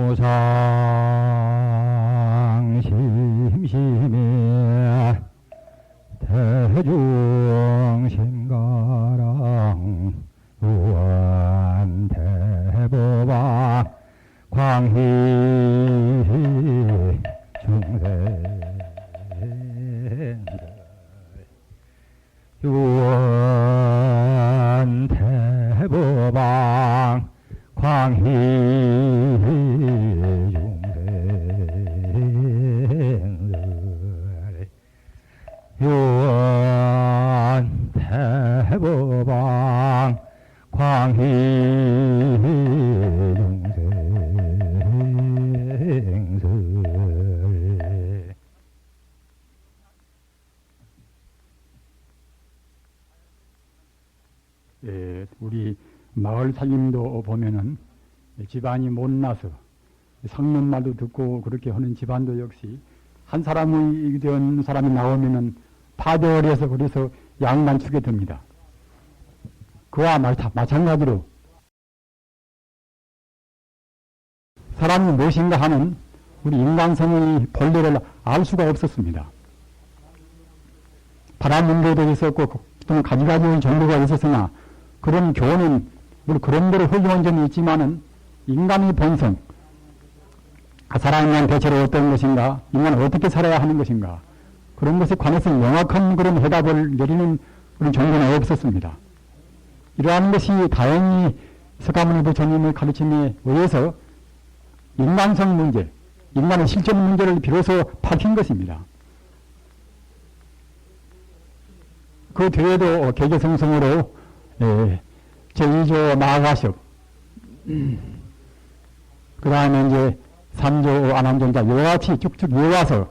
무상 심심해 대중심가랑 우원대보와 광희 중생 우원대보방 광희 중생들 유원대보방 광희 중생들 우리 마을 살림도 보면은 집안이 못나서 섞는 말도 듣고 그렇게 하는 집안도 역시 한 사람이 된 사람이 나오면은 파절해서 그래서 양만 주게 됩니다. 그와 마찬가지로 사람이 무엇인가 하는 우리 인간성의 본래를 알 수가 없었습니다. 바람 문제도 있었고 또는 가지가지 정도가 있었으나 그런 교훈은 물론 그런 대로 훌륭한 점이 있지만은 인간의 본성, 사람은 대체로 어떤 것인가, 인간은 어떻게 살아야 하는 것인가, 그런 것에 관해서 명확한 그런 해답을 내리는 그런 정보는 없었습니다. 이러한 것이 다행히 서가모니 부처님의 가르침에 의해서 인간성 문제, 인간의 실존 문제를 비로소 밝힌 것입니다. 그 뒤에도 개개성성으로 제2조 마가섭, 그 다음에 이제 3조 안암존자, 이와 같이 쭉쭉 이어와서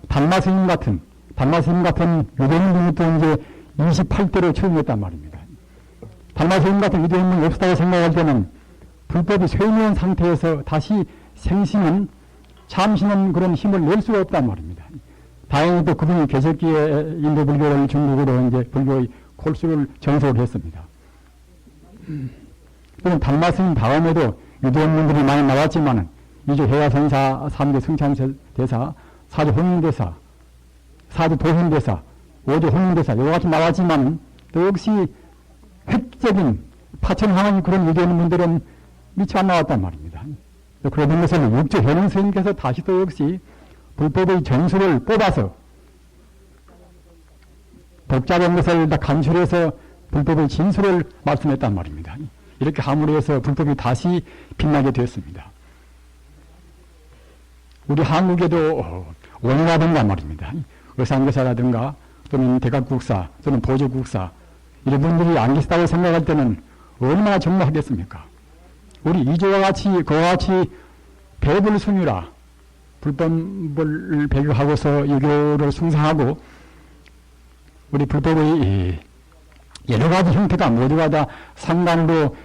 달마스님 같은 유대인들도 이제 28대로 처음했단 말입니다. 달마스님 같은 유대인이 없었다고 생각할 때는 불법이 쇠뇌한 상태에서 다시 생시는 참시는 그런 힘을 낼 수가 없단 말입니다. 다행히 또 그분이 계셨기에 인도 불교를 중국으로 이제 불교의 골수를 정속을 했습니다. 또는 달마스님 다음에도 유대인분들이 많이 나왔지만은 이조 해야선사, 3조 승찬대사, 4조 홍인대사, 4조 도현대사, 5조 홍인대사 이와 같이 나왔지만은 또 역시 획적인 파천항의 그런 유대인분들은 미처 안 나왔단 말입니다. 그러던 것을 6조 현흥 스님께서 다시 또 역시 불법의 정수를 뽑아서 복잡한 것을 다 간sur해서 불법의 진수를 말씀했단 말입니다. 이렇게 함으로 해서 불법이 다시 빛나게 되었습니다. 우리 한국에도 원이라든가 말입니다. 의상교사라든가 또는 대각국사 또는 보조국사 이런 분들이 안 계시다고 생각할 때는 얼마나 정말하겠습니까? 우리 이조와 같이 그와 같이 배불순유라 불법을 배교하고서 유교를 숭상하고 우리 불법의 여러 가지 형태가 모두가 다 상단으로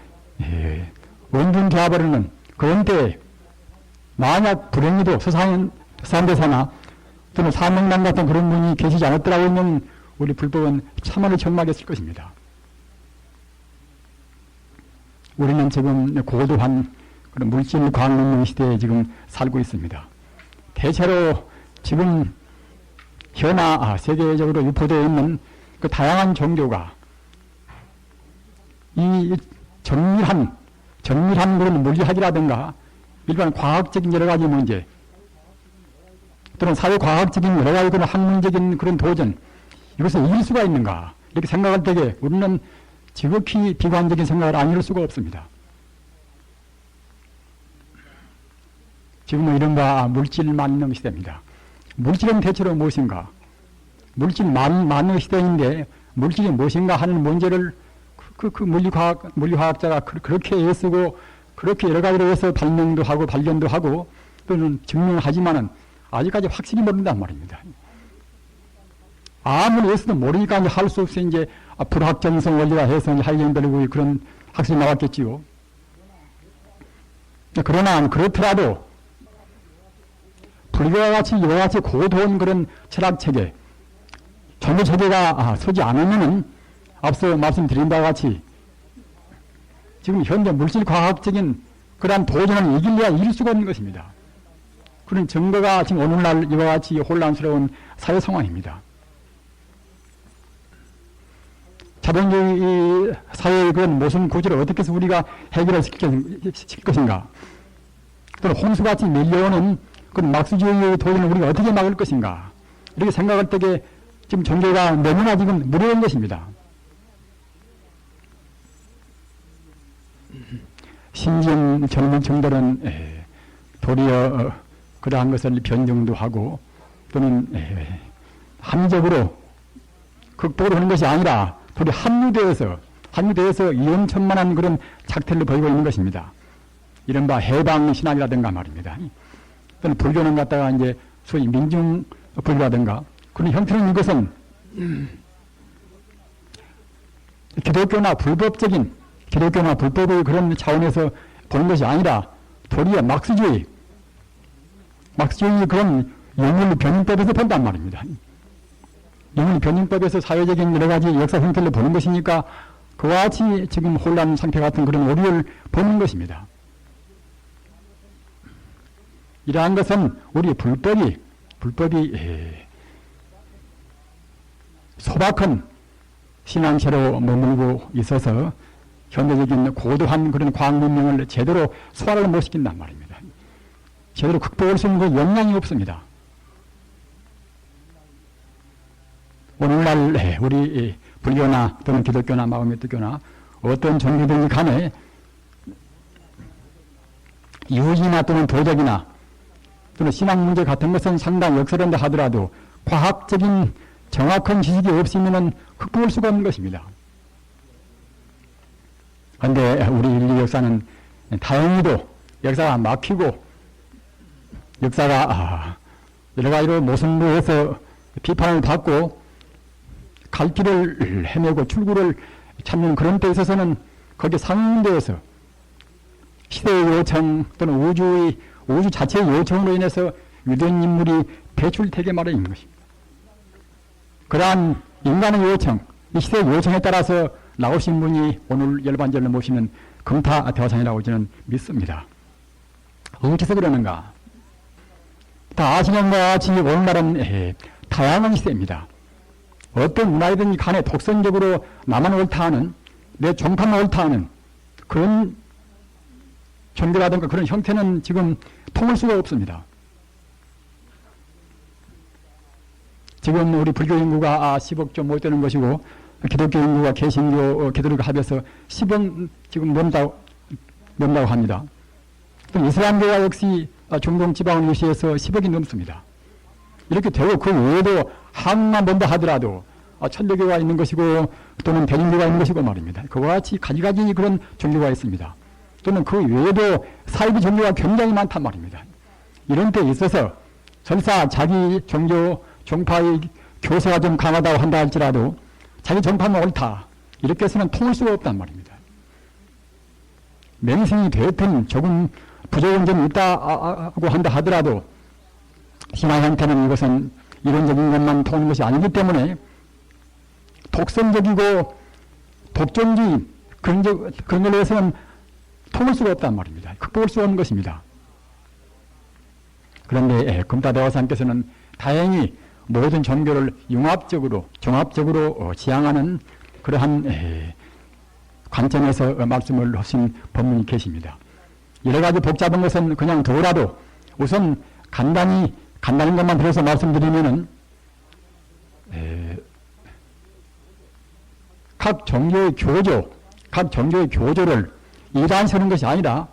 원분되어버리는 그런 때 만약 불행히도 서산대사나 또는 사명남 같은 그런 분이 계시지 않았더라고 하면 우리 불법은 참으로 적막했을 것입니다. 우리는 지금 고도한 그런 물질 과학능력 시대에 지금 살고 있습니다. 대체로 지금 현아 세계적으로 유포되어 있는 그 다양한 종교가 이 정밀한 그런 물리학이라든가 일반 과학적인 여러 가지 문제 또는 사회과학적인 여러 가지 그런 학문적인 그런 도전 이것을 이길 수가 있는가 이렇게 생각할 때에 우리는 지극히 비관적인 생각을 안 이룰 수가 없습니다. 지금은 이른바 물질 만능 시대입니다. 물질은 대체로 무엇인가? 물질 만능 시대인데 물질이 무엇인가 하는 문제를 그 물리화학자가 그렇게 애쓰고 그렇게 여러 가지로 해서 발명도 하고 발견도 하고 또는 증명하지만은 아직까지 확실히 모른단 말입니다. 아무리 애써도 모르니까 이제 할 수 없이 이제 불확정성 원리라 해서 이제 하이젠berg의 그런 학설이 나왔겠지요. 그러나 그렇더라도 불교와 같이 이와 같이 고도한 그런 철학체계, 종교체계가 서지 않으면은 앞서 말씀드린 바와 같이 지금 현재 물질과학적인 그러한 도전을 이길래야 이길 수가 없는 것입니다. 그런 증거가 지금 오늘날 이와 같이 혼란스러운 사회 상황입니다. 자본주의 사회의 그런 모순 구조를 어떻게 해서 우리가 해결을 시킬 것인가? 또는 홍수같이 밀려오는 그런 막스주의의 도전을 우리가 어떻게 막을 것인가? 이렇게 생각할 때에 지금 종교가 너무나 지금 무료한 것입니다. 심지어 젊은 층들은 도리어 그러한 것을 변증도 하고 또는 합리적으로 극복을 하는 것이 아니라 도리어 합류되어서 위험천만한 그런 작태를 보이고 있는 것입니다. 이른바 해방신학이라든가 말입니다. 또는 불교는 갖다가 이제 소위 민중불교라든가 그런 형태는 이것은 기독교나 불법의 그런 차원에서 보는 것이 아니라 도리어 막스주의 그런 영물 변인법에서 본단 말입니다. 영물 변인법에서 사회적인 여러 가지 역사 형태를 보는 것이니까 그와 같이 지금 혼란 상태 같은 그런 오류를 보는 것입니다. 이러한 것은 우리 불법이 소박한 신앙체로 머물고 있어서 현대적인 고도한 그런 과학 문명을 제대로 소화를 못 시킨단 말입니다. 제대로 극복할 수 있는 그 역량이 없습니다. 오늘날 우리 불교나 또는 기독교나 마오메트교나 어떤 종교든지 간에 유지나 또는 도덕이나 또는 신앙 문제 같은 것은 상당히 역설한다 하더라도 과학적인 정확한 지식이 없으면 극복할 수가 없는 것입니다. 그런데 우리 인류 역사는 다행히도 역사가 막히고 역사가 여러 가지로 모순부에서 비판을 받고 갈 길을 헤매고 출구를 찾는 그런 데 있어서는 거기에 상응되어서 시대의 요청 또는 우주 자체의 요청으로 인해서 유대인 인물이 배출되게 마련인 것입니다. 그러한 인간의 요청, 이 시대의 요청에 따라서 나오신 분이 오늘 열반절로 모시는 금타대화상이라고 저는 믿습니다. 어째서 그러는가? 다 아시는 것과 같이 오늘날은 다양한 시대입니다. 어떤 문화이든지 간에 독선적으로 나만 옳다 하는, 내 종파만 옳다 하는 그런 종교라든가 그런 형태는 지금 통할 수가 없습니다. 지금 우리 불교 인구가 10억 좀 못 되는 것이고 기독교 인구가 개신교, 기독교가 합해서 10억 지금 넘다고 합니다. 또 이슬람교가 역시 중동 지방을 유시해서 10억이 넘습니다. 이렇게 되고 그 외에도 한국만 본다 하더라도 천주교가 있는 것이고 또는 대림교가 있는 것이고 말입니다. 그와 같이 가지가지 그런 종교가 있습니다. 또는 그 외에도 사이비 종교가 굉장히 많단 말입니다. 이런 데 있어서 설사 자기 종교, 종파의 교세가 좀 강하다고 한다 할지라도 자기 종파는 옳다. 이렇게 해서는 통할 수가 없단 말입니다. 맹신이 되었든 조금 부족은 좀 있다고 한다 하더라도 신앙 형태는 이것은 이론적인 것만 통하는 것이 아니기 때문에 독선적이고 독점주의 그런 걸로 해서는 통할 수가 없단 말입니다. 극복할 수 없는 것입니다. 그런데 금타대화상께서는 다행히 모든 종교를 융합적으로 종합적으로 지향하는 그러한 관점에서 말씀을 하신 법문이 계십니다. 여러 가지 복잡한 것은 그냥 두어라도 우선 간단한 것만 들어서 말씀드리면은 각 종교의 교조를 이단시하는 것이 아니라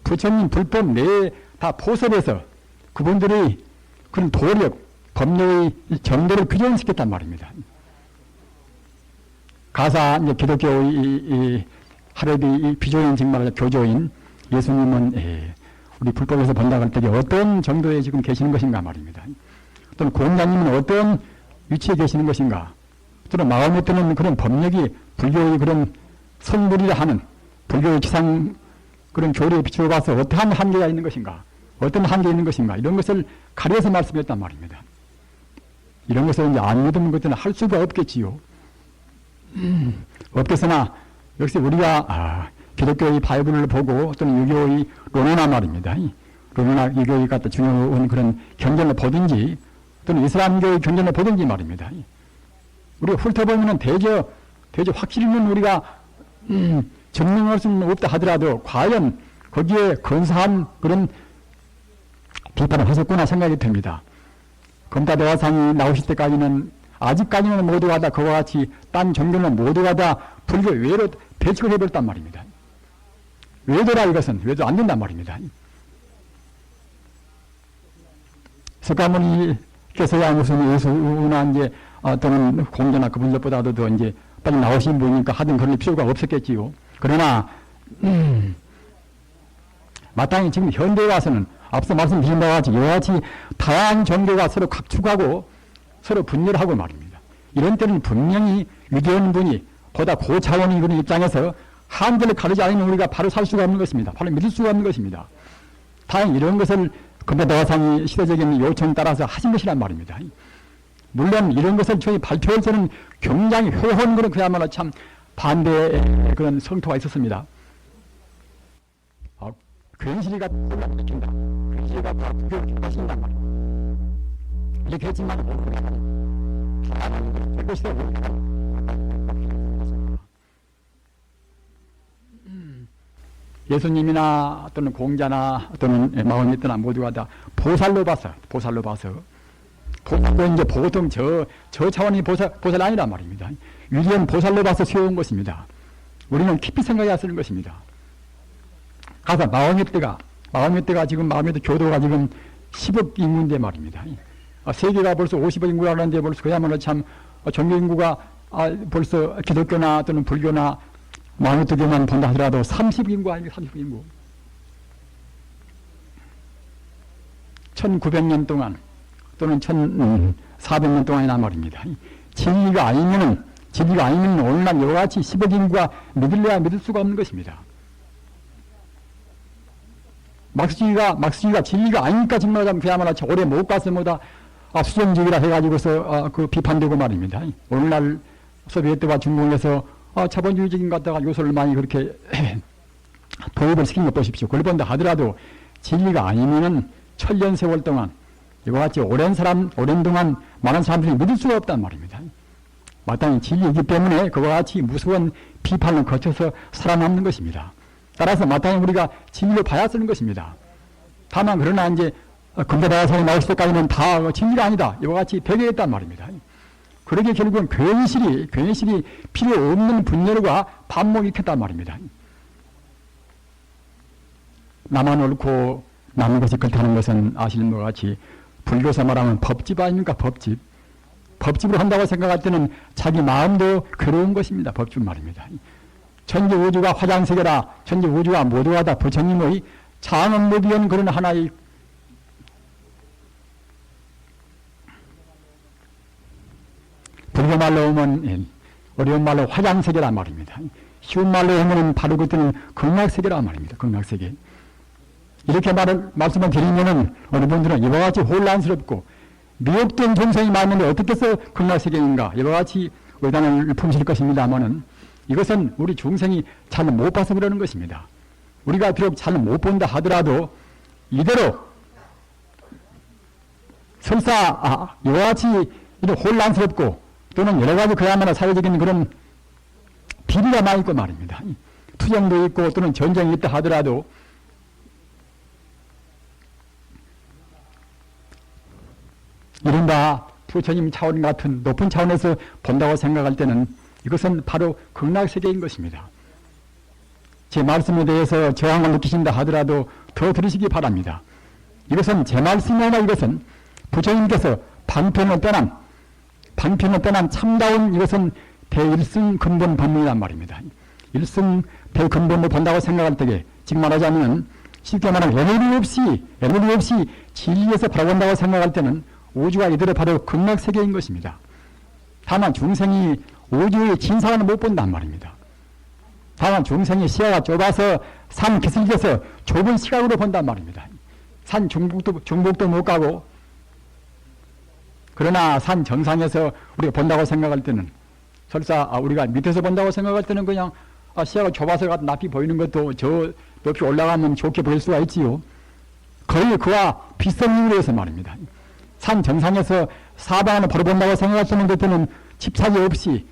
부처님 불법 내에 다 포섭해서 그분들의 그런 도력, 법률의 정도를 규정시켰단 말입니다. 가사 이제 기독교의 하레비 비조인 정말 교조인 예수님은 우리 불법에서 본다고 할 때 어떤 정도에 지금 계시는 것인가 말입니다. 또는 공자님은 어떤 위치에 계시는 것인가. 또는 마음에 드는 그런 법력이 불교의 그런 성불이라 하는 불교의 지상 그런 교리에 비추어 봐서 어떠한 한계가 있는 것인가. 어떤 한계 있는 것인가. 이런 것을 가려서 말씀했단 말입니다. 이런 것을 이제 안 믿는 것들은 할 수가 없겠지요. 없겠으나 역시 우리가 기독교의 바이블을 보고 또는 유교의 로나나 말입니다. 로나나 유교의 같은 중요한 그런 경전을 보든지 또는 이슬람교의 경전을 보든지 말입니다. 우리가 훑어보면 대저 확실히는 우리가 증명할 수는 없다 하더라도 과연 거기에 근사한 그런 비판을 하셨구나 생각이 듭니다. 검다대화상이 나오실 때까지는 아직까지는 모두가 다 그와 같이 딴 종교는 모두가 다 불교 외로 배척을 해버렸단 말입니다. 외도라 이것은 외도 안 된단 말입니다. 석가모니께서야 무슨 예수나 이제 또는 공자나 그분들보다도 더 이제 빨리 나오신 분이니까 하든 그럴 필요가 없었겠지요. 그러나 마땅히 지금 현대에 와서는 앞서 말씀드린 바와 같이 여러 가지 다양한 종교가 서로 각축하고 서로 분열하고 말입니다. 이런 때는 분명히 위대한 분이 보다 고차원의 그런 입장에서 한계를 가르지 않으면 우리가 바로 살 수가 없는 것입니다. 바로 믿을 수가 없는 것입니다. 다행히 이런 것을 검다대화상이 시대적인 요청에 따라서 하신 것이란 말입니다. 물론 이런 것을 저희 발표할 때는 굉장히 회원 그런 그야말로 참 반대의 그런 성토가 있었습니다. 괜시리가 느낀다. 괜시리가 불교를 교사신단 말이에요. 이렇게 했지만 예수님이나 또는 공자나 또는 마음이더나 모두가 다 보살로 봐서 보살로 이제 보통 저 차원의 보살 아니란 말입니다. 위대한 보살로 봐서 세운 것입니다. 우리는 깊이 생각해야 쓰는 것입니다. 가서 마음의 때가 지금 마음의 교도가 지금 10억 인구인데 말입니다. 세계가 벌써 50억 인구라는데 벌써 그야말로 참 종교 인구가 벌써 기독교나 또는 불교나 마음의 교만 본다 하더라도 30억 인구 아닙니까? 30억 인구. 1900년 동안 또는 1400년 동안이나 말입니다. 진리가 아니면 오늘날 여러 가지 10억 인구가 믿을래야 믿을 수가 없는 것입니다. 막스주의가 진리가 아니니까 정말 그야말로 오래 못 가서 뭐다 수정주의라 해가지고서 그 비판되고 말입니다. 오늘날 소비에트와 중국에서 자본주의적인 것다가 요소를 많이 그렇게 도입을 시킨 것 보십시오. 그걸 본다 하더라도 진리가 아니면은 천년 세월 동안 이와 같이 오랜 동안 많은 사람들이 믿을 수가 없단 말입니다. 마땅히 진리이기 때문에 그와 같이 무서운 비판을 거쳐서 살아남는 것입니다. 따라서 마땅히 우리가 진리로 봐야 쓰는 것입니다. 다만 그러나 이제 검다대화상이 나오실 때까지는 다 진리가 아니다. 이와 같이 배교했단 말입니다. 그러게 결국은 괜시리 필요 없는 분열과 반목이 있겠단 말입니다. 나만 옳고 남은 것이 그렇다는 것은 아시는 것 같이 불교사 말하면 법집 아닙니까? 법집으로 한다고 생각할 때는 자기 마음도 괴로운 것입니다. 법집 말입니다. 전체 우주가 화장세계라 전체 우주가 모두가 다 부처님의 장엄무비한 그런 하나의 불교 말로 하면 어려운 말로 화장세계란 말입니다. 쉬운 말로 하면 바로 그때는 극락세계란 말입니다. 극락세계. 이렇게 말씀을 드리면은 어느 분들은 이와 같이 혼란스럽고 미혹된 정성이 많은데 어떻게 해서 극락세계인가 이와 같이 의단을 품실 것입니다만은 이것은 우리 중생이 잘 못 봐서 그러는 것입니다. 우리가 비록 잘 못 본다 하더라도 이대로 설사 이와 같이 혼란스럽고 또는 여러 가지 그야말로 사회적인 그런 비리가 많이 있고 말입니다. 투쟁도 있고 또는 전쟁이 있다 하더라도 이른바 부처님 차원 같은 높은 차원에서 본다고 생각할 때는 이것은 바로 극락세계인 것입니다. 제 말씀에 대해서 저항을 느끼신다 하더라도 더 들으시기 바랍니다. 이것은 제 말씀이 아니라 이것은 부처님께서 방편을 떠난 참다운 이것은 대일승 근본 법문이란 말입니다. 일승 대근본을 본다고 생각할 때에 지금 말하자면 쉽게 말하면 에너지 없이 진리에서 바라본다고 생각할 때는 우주가 이대로 바로 극락세계인 것입니다. 다만 중생이 우주의 진상을 못 본단 말입니다. 다만 중생이 시야가 좁아서 산 기슭에서 좁은 시각으로 본단 말입니다. 산 중복도 못 가고 그러나 산 정상에서 우리가 본다고 생각할 때는 설사 우리가 밑에서 본다고 생각할 때는 그냥 시야가 좁아서 낯이 보이는 것도 저 높이 올라가면 좋게 보일 수가 있지요. 거의 그와 비슷한 이유로 해서 말입니다. 산 정상에서 사방을 바로 본다고 생각하시는 것들은 집착이 없이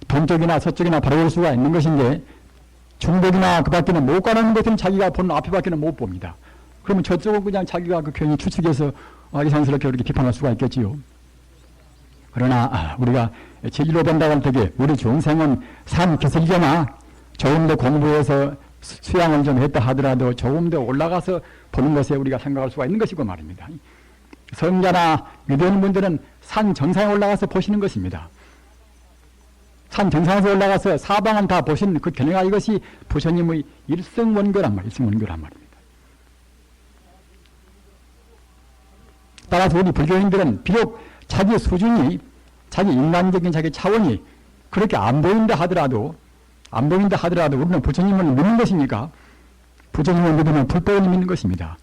동쪽이나 서쪽이나 바라볼 수가 있는 것인데 중복이나 그 밖에는 못 가는 것은 자기가 보는 앞에 밖에는 못 봅니다. 그러면 저쪽은 그냥 자기가 그 괜히 추측해서 이상스럽게 그렇게 비판할 수가 있겠지요. 그러나 우리가 제기로 본다고 할 때에 우리 중생은 산 기슭이거나 조금 더 공부해서 수양을 좀 했다 하더라도 조금 더 올라가서 보는 것에 우리가 생각할 수가 있는 것이고 말입니다. 성자나 유대인 분들은 산 정상에 올라가서 보시는 것입니다. 산 정상에서 올라가서 사방을 다 보신 그 견해가 이것이 부처님의 일성원교란 말입니다. 따라서 우리 불교인들은 비록 자기 수준이, 자기 인간적인 자기 차원이 그렇게 안 보인다 하더라도 우리는 부처님을 믿는 것이니까 부처님을 믿으면 불법을 믿는 것입니다.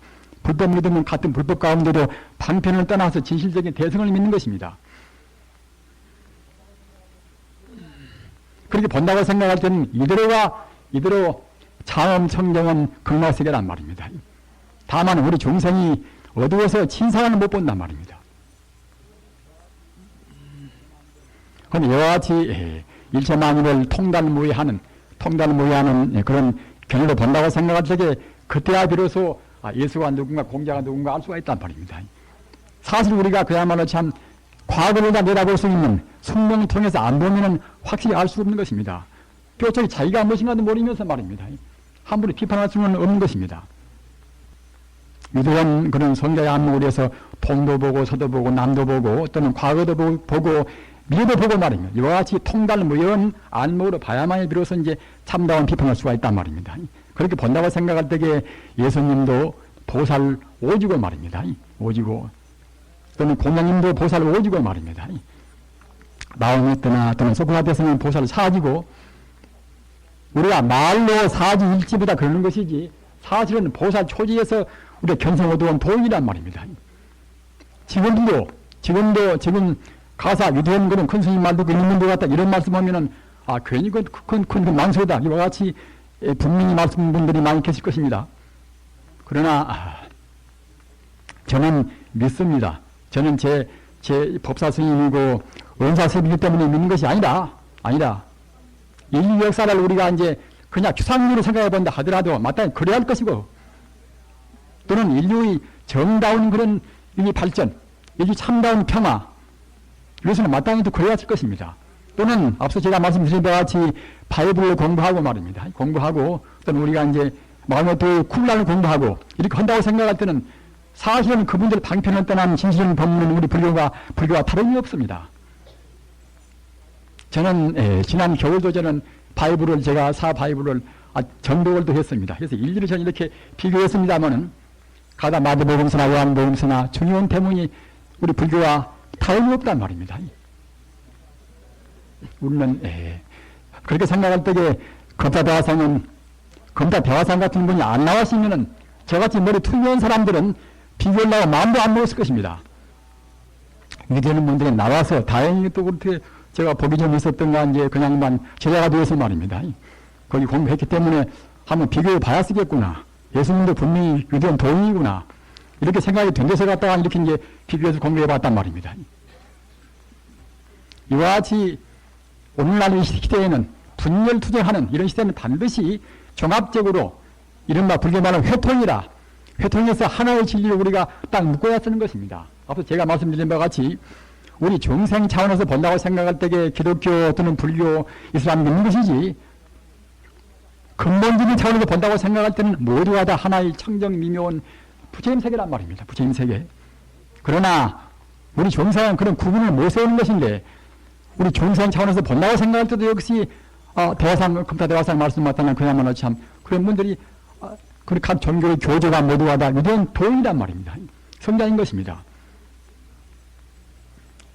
불법 믿으면 같은 불법 가운데도 방편을 떠나서 진실적인 대성을 믿는 것입니다. 그렇게 본다고 생각할 때는 이대로 자음 청정은 극락세계란 말입니다. 다만 우리 종생이 어두워서 진상을 못 본단 말입니다. 그럼 이와 같이 일체만유를 통달무의하는 그런 견해로 본다고 생각할 적에 그때야 비로소 예수가 누군가 공자가 누군가 알 수가 있단 말입니다. 사실 우리가 그야말로 참 과거를 다 내다볼 수 있는 숙명을 통해서 안 보면은 확실히 알 수 없는 것입니다. 뼈저리 자기가 무엇인가도 모르면서 말입니다. 함부로 비판할 수는 없는 것입니다. 위대한 그런 성자의 안목으로 동도 보고 서도 보고 남도 보고 또는 과거도 보고 미래도 보고 말입니다. 이와 같이 통달무연 안목으로 봐야만이 비로소 이제 참다운 비판할 수가 있단 말입니다. 그렇게 본다고 생각할 때에 예수님도 보살 오지고 말입니다. 오지고 또는 공양님도 보살 오지고 말입니다. 마음에서나 또는 소크라테스는 보살 사지고 우리가 말로 사지 일지보다 그러는 것이지 사실은 보살 초지에서 우리가 견성어두운 도인이란 말입니다. 지금 가사 유대인 그런 큰 스님 말 듣고 있는 분들 같다 이런 말씀하면은 괜히 큰 망설이다 이와 같이 분명히 말씀 분들이 많이 계실 것입니다. 그러나 저는 믿습니다. 저는 제 법사 스님이고 은사 스님이기 때문에 믿는 것이 아니다. 인류 역사를 우리가 이제 그냥 추상으로 생각해 본다 하더라도 마땅히 그래야 할 것이고 또는 인류의 정다운 그런 인류 발전, 인류 참다운 평화 이것은 마땅히 또 그래야 할 것입니다. 또는 앞서 제가 말씀드린 바와 같이 바이블을 공부하고 말입니다. 공부하고 또는 우리가 이제 마음의 또 쿨란을 공부하고 이렇게 한다고 생각할 때는 사실은 그분들 방편을 떠난 진실한 법문은 우리 불교와 다름이 없습니다. 저는 지난 겨울도 저는 바이블을 제가 바이블을 정독을도 했습니다. 그래서 일일이 저는 이렇게 비교했습니다만은 가다 마태복음서나 요한복음서나 중요한 대문이 우리 불교와 다름이 없단 말입니다. 우리는 그렇게 생각할 때에 검사대화상 같은 분이 안 나왔으면은 저같이 머리 투명한 사람들은 비교하려고 마음도 안 먹었을 것입니다. 위대한 분들이 나와서 다행히 또 그렇게 제가 복이 좀 있었던가 이제 그냥만 제자가 되어서 말입니다. 거기 공부했기 때문에 한번 비교해 봐야 쓰겠구나. 예수님도 분명히 위대한 도인이구나. 이렇게 생각이 된 데서 갔다가 이렇게 이제 비교해서 공부해 봤단 말입니다. 이와 같이 오늘날 이 시대에는 분열투쟁하는 이런 시대는 반드시 종합적으로 이른바 불교 말하는 회통해서 하나의 진리를 우리가 딱 묶어야 쓰는 것입니다. 앞서 제가 말씀드린 바와 같이 우리 중생 차원에서 본다고 생각할 때에 기독교 또는 불교, 이슬람 믿는 것이지 근본적인 차원에서 본다고 생각할 때는 모두가 다 하나의 청정 미묘한 부처님 세계란 말입니다. 부처님 세계. 그러나 우리 중생은 그런 구분을 못 세우는 것인데 우리 중생 차원에서 본다고 생각할 때도 역시 검사대화상 말씀 맞다는 그야말로 참 그런 분들이 각 종교의 교조가 모두가 다 위대한 도인이란 말입니다. 성자인 것입니다.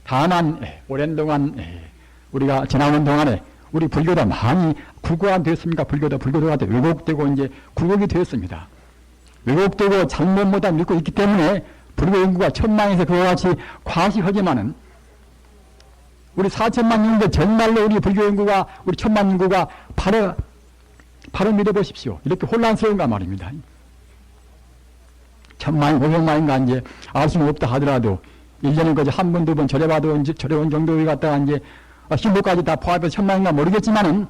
다만 오랜 동안 우리가 지나온 동안에 우리 불교도 많이 국어가 되었습니까? 불교도 왜곡되고 이제 굴곡이 되었습니다. 왜곡되고 잘못 못한 믿고 있기 때문에 불교 연구가 천만에서 그와 같이 과시하지만은 우리 4천만 인구인데 정말로 우리 불교 인구가, 우리 1,000만 인구가 바로 믿어보십시오. 이렇게 혼란스러운가 말입니다. 1,000만인, 500만인가 이제 알 수는 없다 하더라도 1년에 거저 한 번, 두 번 절해봐도 이제 절해온 정도에 갖다가 이제 신부까지 다 포함해서 1,000만인가 모르겠지만은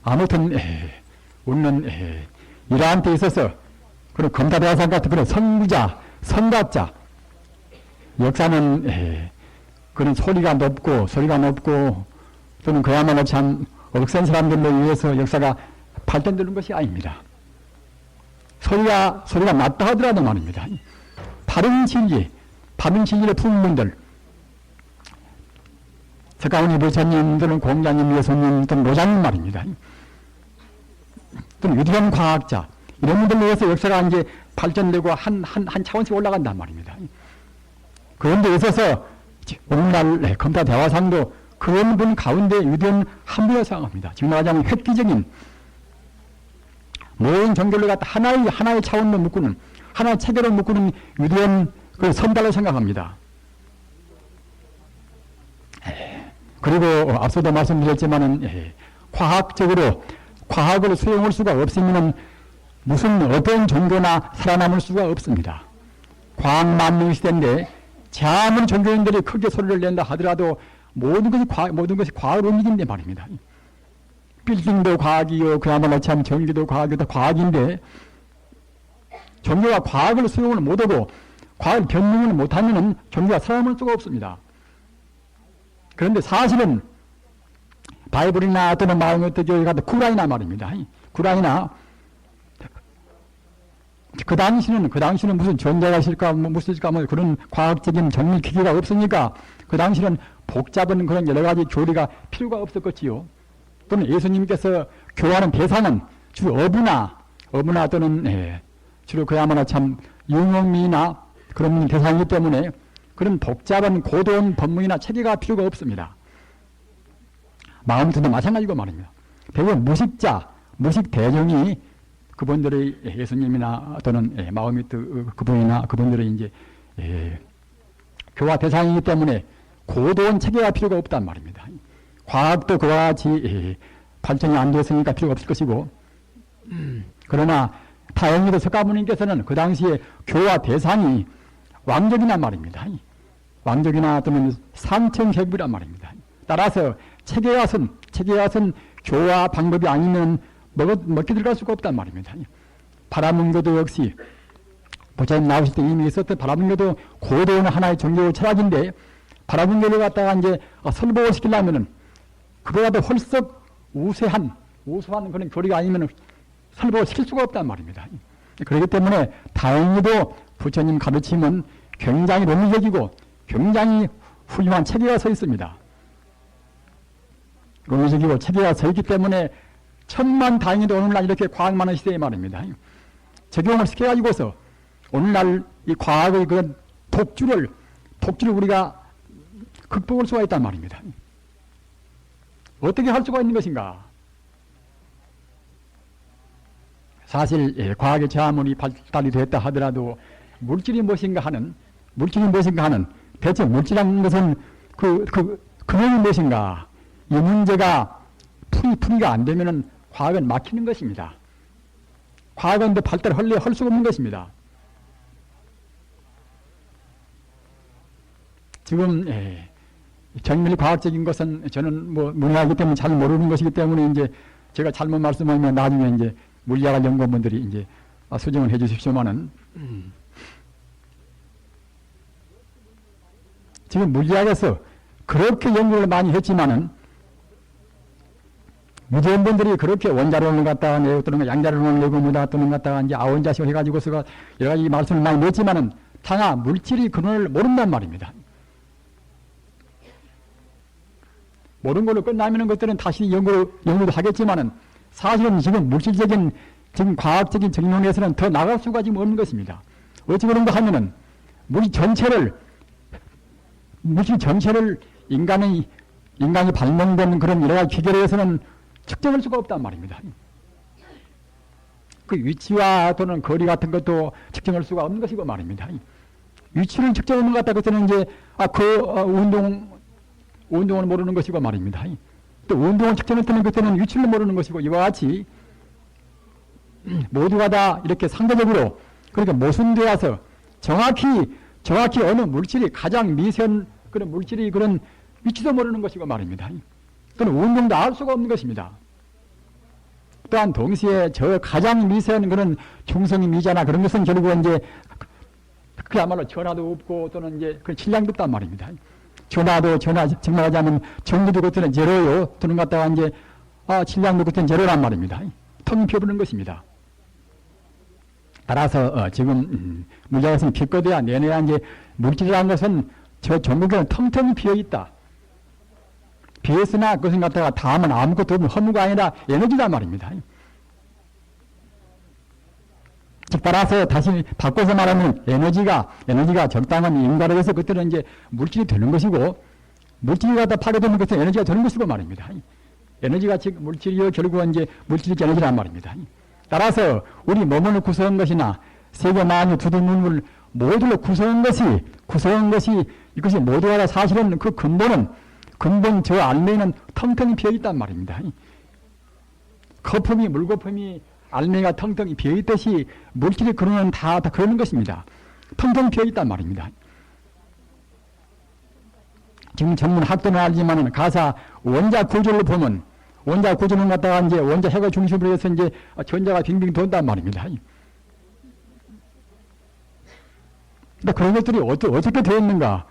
아무튼 우리는 이러한 데 있어서 그런 검사대화상 같은 그런 선구자, 선가자 역사는 그런 소리가 높고 또는 그야말로 참 억센 사람들로 의해서 역사가 발전되는 것이 아닙니다. 소리가 낮다 하더라도 말입니다. 바른 진리를 품은 분들, 석가모니 부처님 또는 공자님, 예수님 또는 노자님 말입니다. 또는 유대한 과학자 이런 분들로 해서 역사가 이제 발전되고 한 차원씩 올라간단 말입니다. 그런 데 있어서 오늘날 검사 대화상도 그런 분 가운데 유대한 한 분을 생각합니다. 지금 말하자면 획기적인 모든 종교를 갖다 하나의 차원으로 묶는, 하나의 체계로 묶는 유대한 그 선달로 생각합니다. 그리고 앞서도 말씀드렸지만은 과학을 수용할 수가 없으면 무슨 어떤 종교나 살아남을 수가 없습니다. 과학 만능 시대인데 아무리 종교인들이 크게 소리를 낸다 하더라도 모든 것이 과학을 움직인데 말입니다. 빌딩도 과학이요, 그야말로 참 전기도 과학이다 과학인데 종교가 과학을 수용을 못하고 과학을 변명을 못하면 종교가 살아남을 수가 없습니다. 그런데 사실은 바이블이나 또는 마음의 교회 같은 구라이나 말입니다. 구라이나 그 당시는 무슨 전자가 있을까 무엇일까 뭐 그런 과학적인 정밀 기계가 없으니까 그 당시는 복잡한 그런 여러 가지 교리가 필요가 없었겠지요. 또는 예수님께서 교화하는 대상은 주로 어부나 또는 주로 그야말로 참 유명미나 그런 대상이기 때문에 그런 복잡한 고도한 법문이나 체계가 필요가 없습니다. 마음도 마찬가지고 말입니다. 배우 무식 대중이 그분들의 예수님이나 또는 마음이트 그분이나 그분들의 이제 교화 대상이기 때문에 고도한 체계가 필요가 없단 말입니다. 과학도 그와 같이 발전이 안 됐으니까 필요가 없을 것이고, 그러나 다행히도 석가모니께서는 그 당시에 교화 대상이 왕족이란 말입니다. 왕족이나 또는 상층계급이란 말입니다. 따라서 체계와선 교화 방법이 아니면 먹게 들어갈 수가 없단 말입니다. 바라문교도 역시 부처님 나오실 때 이미 있었던 바라문교도 고도한 하나의 종교 철학인데 바라문교를 갖다가 이제 설법을 시키려면은 그보다도 헐썩 우수한 그런 교리가 아니면 설법을 시킬 수가 없단 말입니다. 그렇기 때문에 다행히도 부처님 가르침은 굉장히 논리적이고 굉장히 훌륭한 체계가 서 있습니다. 논리적이고 체계가 서 있기 때문에 천만 다행히도 오늘날 이렇게 과학 많은 시대에 말입니다. 적용을 시켜가지고서 오늘날 이 과학의 그런 독주를 우리가 극복할 수가 있단 말입니다. 어떻게 할 수가 있는 것인가? 사실 과학의 제아문이 발달이 됐다 하더라도 물질이 무엇인가 하는 대체 물질이라는 것은 근원이 무엇인가? 이 문제가 풀이가 안 되면은 과학은 막히는 것입니다. 과학은 발달을 할 수가 없는 것입니다. 지금 정밀 과학적인 것은 저는 문외하기 때문에 잘 모르는 것이기 때문에 이제 제가 잘못 말씀하면 나중에 이제 물리학 연구원분들이 이제 수정을 해 주십시오만은 지금 물리학에서 그렇게 연구를 많이 했지만은 유대인분들이 그렇게 원자론을 갖다가 내고 또는 양자론을 내고 뭐다 또는 갖다가 이제 아원자식 해가지고서 여러 가지 말씀을 많이 냈지만은 다나 물질이 근원을 모른단 말입니다. 모르는 걸로 끝나면은 것들은 다시 연구도 하겠지만은 사실은 지금 물질적인 지금 과학적인 정론에서는 더 나갈 수가 지금 없는 것입니다. 어찌 그런가 하면은 물질 전체를 인간이 발명된 그런 여러 가지 기계로서는 측정할 수가 없단 말입니다. 그 위치와 또는 거리 같은 것도 측정할 수가 없는 것이고 말입니다. 위치를 측정하는 것 같다. 그때는 이제 운동을 모르는 것이고 말입니다. 또 운동을 측정할 때는 그때는 위치를 모르는 것이고 이와 같이 모두가 다 이렇게 상대적으로 그렇게 모순되어서 정확히 어느 물질이 가장 미세한 그런 물질이 그런 위치도 모르는 것이고 말입니다. 또는 운동도 알 수가 없는 것입니다. 또한 동시에 저 가장 미세한 그런 중성의 미자나 그런 것은 결국은 이제 그야말로 전화도 없고 또는 이제 그 질량도 없단 말입니다. 전화 정말하자면 정도도 그때는 제로요. 또는 갖다가 이제 질량도 그때는 제로란 말입니다. 텅 비어버리는 것입니다. 따라서 지금 물자에서는 비껏해야 내내야 이제 물질이라는 것은 저 전국에는 텅텅 비어 있다. 비었으나 그것은 갖다가 다음은 아무것도 없는 허무가 아니라 에너지란 말입니다. 즉 따라서 다시 바꿔서 말하면 에너지가 적당한 인과력에서 그때는 이제 물질이 되는 것이고 물질이 갖다 파괴되는 것은 에너지가 되는 것이고 말입니다. 에너지가 즉 물질이요 결국은 이제 물질이 에너지란 말입니다. 따라서 우리 몸을 구성한 것이나 세계 만유 두둔문물 모두를 구성한 것이 이것이 모두가 다 사실은 그 근본 저 알맹이는 텅텅이 비어 있단 말입니다. 물거품이 알맹이가 텅텅이 비어 있듯이 물질이 그러는 다 그러는 것입니다. 텅텅 비어 있단 말입니다. 지금 전문 학도는 알지만은 가사 원자 구조를 보면 원자 구조는 갖다가 이제 원자 핵을 중심으로 해서 이제 전자가 빙빙 돈단 말입니다. 근데 그런 것들이 어떻게 되어 있는가?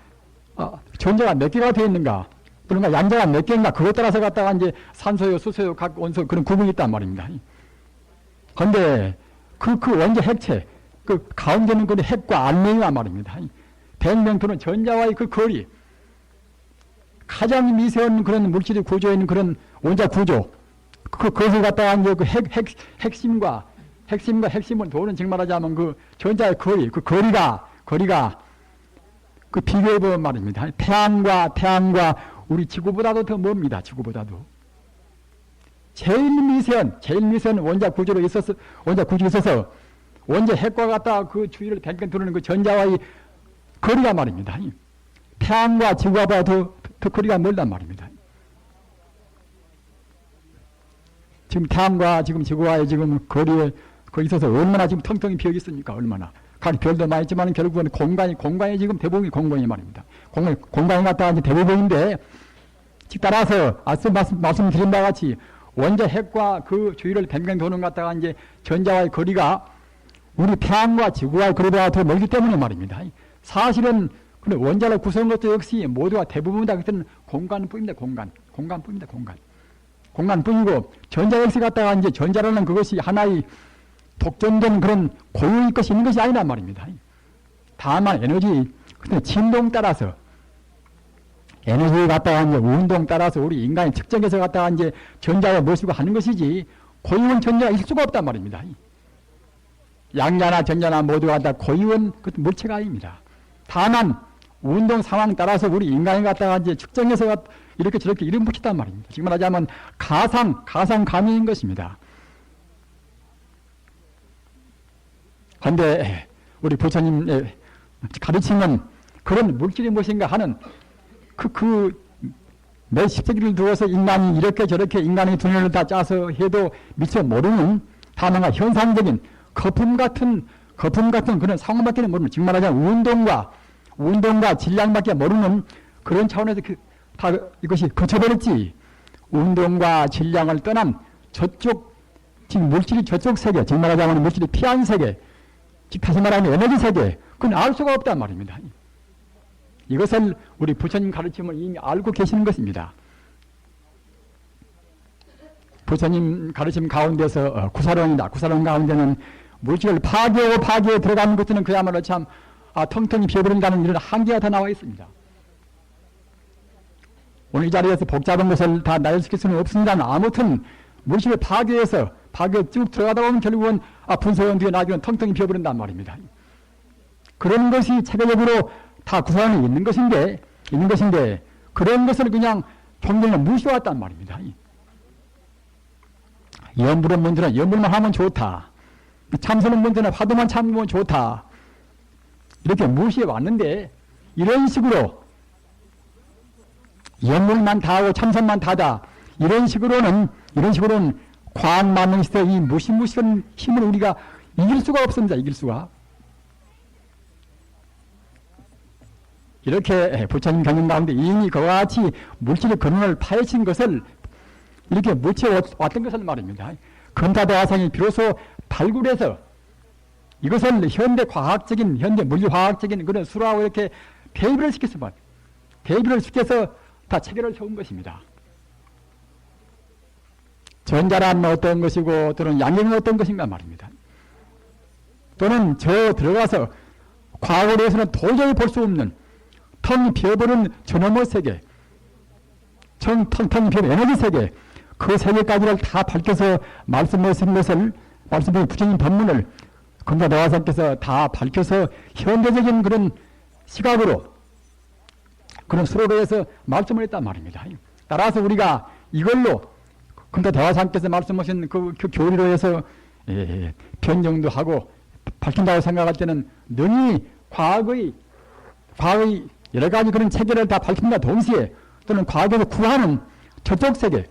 전자가 몇 개가 되어 있는가? 그런가 양자가 몇 개인가? 그것 따라서 갖다가 이제 산소요, 수소요, 각 원소 그런 구분이 있단 말입니다. 그런데 그 원자 핵체, 그 가운데는 그 핵과 알맹이가 말입니다. 백명토는 전자와의 그 거리, 가장 미세한 그런 물질의 구조에 있는 그런 원자 구조, 그것을 갖다가 이제 그 핵심과 핵심을 도는 즉 말하자면 그 전자의 거리, 그 거리가 그 비교해보면 말입니다. 태양과 우리 지구보다도 더 멉니다. 지구보다도. 제일 미세한 원자 구조에 있어서 원자 핵과 갖다 그 주위를 뱅뱅 도는 그 전자와의 거리가 말입니다. 태양과 지구보다 더 거리가 멀단 말입니다. 지금 태양과 지금 지구와의 지금 거리에 있어서 얼마나 지금 텅텅이 비어 있습니까? 얼마나. 각 별도 많이 있지만 결국은 공간이 지금 대부분이 공간이 말입니다. 공간이 갖다가 이제 대부분인데, 즉 따라서 앞서 말씀드린 바와 같이 원자 핵과 그 주위를 뱅뱅 도는 갖다가 이제 전자와의 거리가 우리 태양과 지구와의 거리보다 더 멀기 때문에 말입니다. 사실은 원자를 구성한 것도 역시 모두가 대부분 다 그때는 공간뿐입니다. 공간뿐이고 전자 역시 갖다가 이제 전자라는 그것이 하나의 독점된 그런 고유의 것이 있는 것이 아니란 말입니다. 다만 에너지, 진동 따라서 에너지를 갖다가 이제 운동 따라서 우리 인간이 측정해서 갖다가 이제 전자를 모시고 하는 것이지 고유한 전자가 있을 수가 없단 말입니다. 양자나 전자나 모두가 다 고유한 물체가 아닙니다. 다만 운동 상황 따라서 우리 인간이 갖다가 이제 측정해서 이렇게 저렇게 이름 붙였단 말입니다. 지금 말하자면 가상감인 것입니다. 그런데 우리 부처님의 가르침은 그런 물질이 무엇인가 하는 몇 십세기를 두어서 인간이 이렇게 저렇게 인간의 두뇌를 다 짜서 해도 미처 모르는 다만 현상적인 거품 같은 그런 상황밖에 모르는, 지금 말하자면 운동과 질량밖에 모르는 그런 차원에서 다 이것이 거쳐버렸지. 운동과 질량을 떠난 저쪽, 지금 물질이 저쪽 세계, 지금 말하자면 물질이 피한 세계, 즉 다시 말하면 에너지 세계, 그건 알 수가 없단 말입니다. 이것을 우리 부처님 가르침을 이미 알고 계시는 것입니다. 부처님 가르침 가운데서 구사론이다. 구사론 가운데는 물질을 파괴해 들어가는 것들은 그야말로 참 텅텅이 비어버린다는 이런 한계가 다 나와 있습니다. 오늘 이 자리에서 복잡한 것을 다 나열시킬 수는 없습니다만 아무튼 물질을 파괴 쭉 들어가다 보면 결국은 분소형 뒤에 나중에 텅텅이 비어버린단 말입니다. 그런 것이 체계적으로 다 구사론에 있는 것인데 그런 것을 그냥 종종을 무시해왔단 말입니다. 염불은 문제는 염불만 하면 좋다. 참선은 문제는 화두만 참으면 좋다. 이렇게 무시해 왔는데 이런 식으로 연물만 다하고 참선만 다다 이런 식으로는 과학 만능 시대 이 무시무시한 힘을 우리가 이길 수가 없습니다. 이길 수가. 이렇게 부처님 경영 가운데 이미 그와 같이 물질의 근원을 파헤친 것을 이렇게 묻혀왔던 것을 말입니다. 근타대화상이 비로소 발굴해서 이것을 현대 과학적인, 현대 물리화학적인 그런 수로하고 이렇게 대비를 시켜서 다 체계를 세운 것입니다. 전자란 어떤 것이고 또는 양력은 어떤 것인가 말입니다. 또는 저 들어가서 과거로 해서는 도저히 볼 수 없는 텅 비어버린 저놈의 세계, 텅 비어버린 에너지 세계, 그 세계까지를 다 밝혀서 말씀하신 것을, 말씀하신 부처님 법문을 금사대화상께서 다 밝혀서 현대적인 그런 시각으로, 그런 수로로 해서 말씀을 했단 말입니다. 따라서 우리가 이걸로 금사대화상께서 말씀하신 그 교리로 해서 변경도 하고 밝힌다고 생각할 때는 능히 과거의 여러 가지 그런 체계를 다 밝힌다 동시에 또는 과거에서 구하는 저쪽 세계,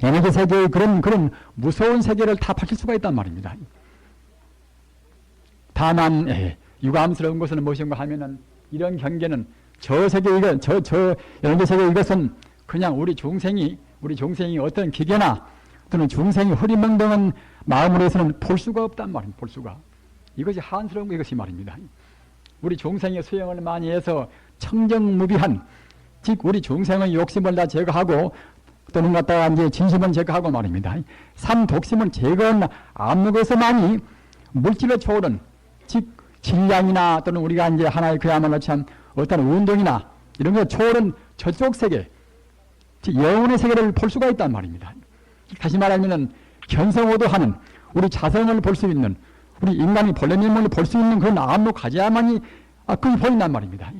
에너지 세계의 그런 무서운 세계를 다 밝힐 수가 있단 말입니다. 다만 유감스러운 것은 무엇인가 하면은 이런 경계는 저 세계 저 에너지 세계 이것은 그냥 우리 중생이 어떤 기계나 또는 중생이 흐리멍덩한 마음으로 해서는 볼 수가 없단 말입니다. 볼 수가. 이것이 한스러운 거 이것이 말입니다. 우리 중생의 수행을 많이 해서 청정무비한, 즉 우리 중생의 욕심을 다 제거하고 또는 갖다가 이제 진심을 제거하고 말입니다. 삼독심을 제거한 암묵에서만이 물질의 초월은, 즉 질량이나 또는 우리가 이제 하나의 그야말로 참 어떤 운동이나 이런 거 초월은 저쪽 세계, 즉 영혼의 세계를 볼 수가 있단 말입니다. 다시 말하면은 견성오도하는 우리 자성을 볼 수 있는, 우리 인간이 본래 면목을 볼 수 있는 그런 암묵 가지야만이 그게 보인단 말입니다.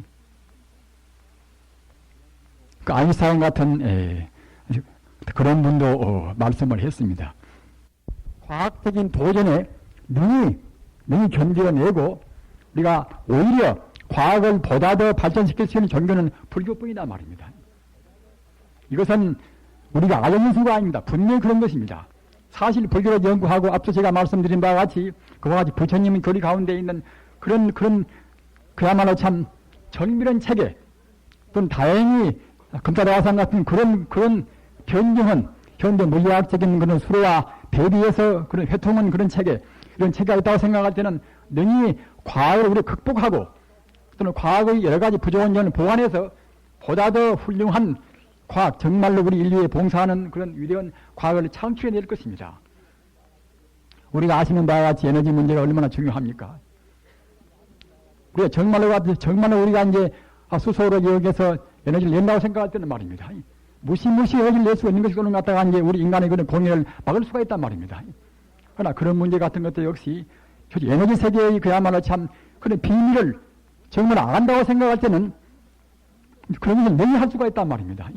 그 아인슈타인 같은 그런 분도 말씀을 했습니다. 과학적인 도전에 능히 견뎌내고 우리가 오히려 과학을 보다 더 발전시킬 수 있는 종교는 불교뿐이다 말입니다. 이것은 우리가 알려진 수가 아닙니다. 분명히 그런 것입니다. 사실 불교를 연구하고 앞서 제가 말씀드린 바와 같이 그와 같이 부처님의 교리 가운데 있는 그런 그야말로 참 정밀한 체계 또는 다행히 금사대화상 같은 그런 변경은 현대 물리학적인 그런 수로와 대비해서 그런 회통은 그런 체계, 이런 체계가 있다고 생각할 때는 능히 과학을 우리 극복하고 또는 과학의 여러 가지 부족한 점을 보완해서 보다 더 훌륭한 과학, 정말로 우리 인류에 봉사하는 그런 위대한 과학을 창출해낼 것입니다. 우리가 아시는 바와 같이 에너지 문제가 얼마나 중요합니까? 우리가 정말로 우리가 이제 수소로 여기서 에너지를 낸다고 생각할 때는 말입니다. 무시무시 에너지를 낼 수가 있는 것이 그런 갖다가 이제 우리 인간의 그런 공연을 막을 수가 있단 말입니다. 그러나 그런 문제 같은 것도 역시 에너지 세계의 그야말로 참 그런 비밀을 정말 안 한다고 생각할 때는 그런 것을 능히 할 수가 있단 말입니다.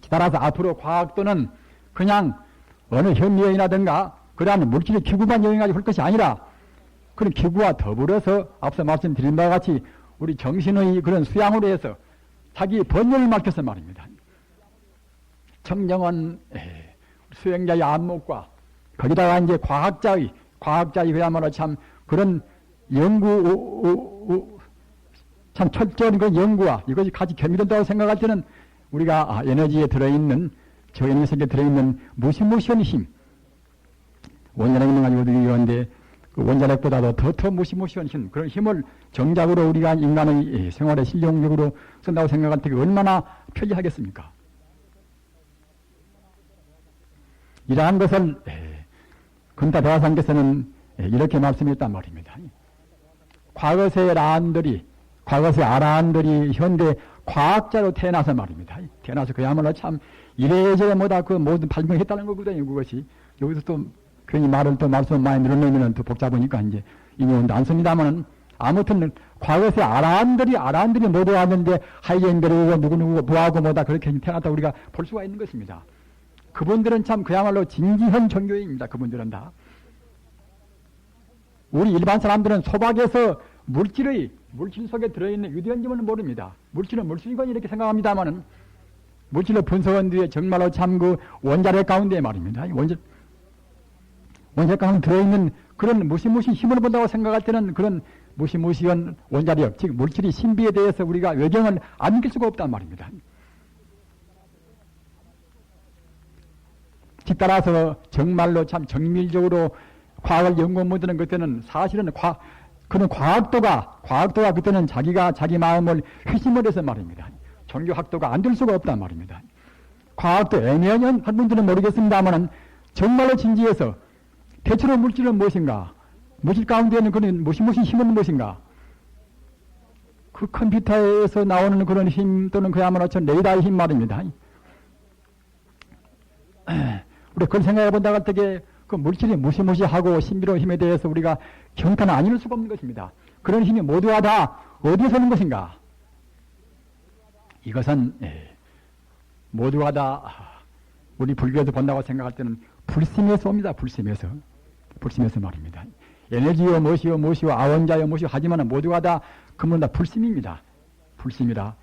따라서 앞으로 과학도는 그냥 어느 현미여행이라든가 그러한 물질의 기구만 여행하지 할 것이 아니라 그런 기구와 더불어서 앞서 말씀드린 바와 같이 우리 정신의 그런 수양으로 해서 자기 번뇌를 맡겨서 말입니다. 청정한 수행자의 안목과 거기다가 이제 과학자의 그야말로 참 그런 참 철저한 그런 연구와 이것이 같이 겸비된다고 생각할 때는 우리가 에너지에 들어있는, 저 에너지 세계에 들어있는 무시무시한 힘, 원자력이 가지고도 이런데 그 원자력보다도 더 무시무시한 힘, 그런 힘을 정작으로 우리가 인간의 생활에 실용적으로 쓴다고 생각할 때 얼마나 편리하겠습니까? 이러한 것을 근타대화상께서는 이렇게 말씀했단 말입니다. 과거의 아라한들이 현대 과학자로 태어나서 말입니다. 태어나서 그야말로 참 이래저래 뭐다 그 모든 발명했다는 거거든요. 그것이 여기서 또 괜히 말씀 많이 늘어놓으면 더 복잡하니까 이제 인용도 안 씁니다만은 아무튼 과거의 아라한들이 모두 왔는데 하이젠베르고 누구누구 뭐하고 뭐다 그렇게 태어났다 우리가 볼 수가 있는 것입니다. 그분들은 참 그야말로 진지한 종교인입니다. 그분들은 다. 우리 일반 사람들은 소박에서 물질 속에 들어있는 유대한지는 모릅니다. 물질은 물질이건 이렇게 생각합니다만은 물질로 분석한 뒤에 정말로 참 그 원자력 가운데 말입니다. 원자력 가운데 들어있는 그런 무시무시 힘을 본다고 생각할 때는 그런 무시무시한 원자력, 즉 물질의 신비에 대해서 우리가 외경을 안 느낄 수가 없단 말입니다. 따라서 정말로 참 정밀적으로 과학을 연구하는 그때는 사실은 그런 과학도가 그때는 자기 마음을 회심을 해서 말입니다. 종교학도가 안 될 수가 없단 말입니다. 과학도 애매한 분들은 모르겠습니다만은 정말로 진지해서 대체로 물질은 무엇인가? 물질 가운데는 그런 무시무시 힘은 무엇인가? 그 컴퓨터에서 나오는 그런 힘 또는 그야말로 전 레이더의 힘 말입니다. 우리 그걸 생각해 본다고 할 때 그 물질이 무시무시하고 신비로운 힘에 대해서 우리가 경탄을 안 이룰 수가 없는 것입니다. 그런 힘이 모두가 다 어디에서 오는 것인가? 이것은 모두가 다 우리 불교에서 본다고 생각할 때는 불심에서 옵니다. 불심에서 말입니다. 에너지요 무엇이요 아원자요 무엇이요 하지만 모두가 다 그건 다 불심입니다. 불심이라.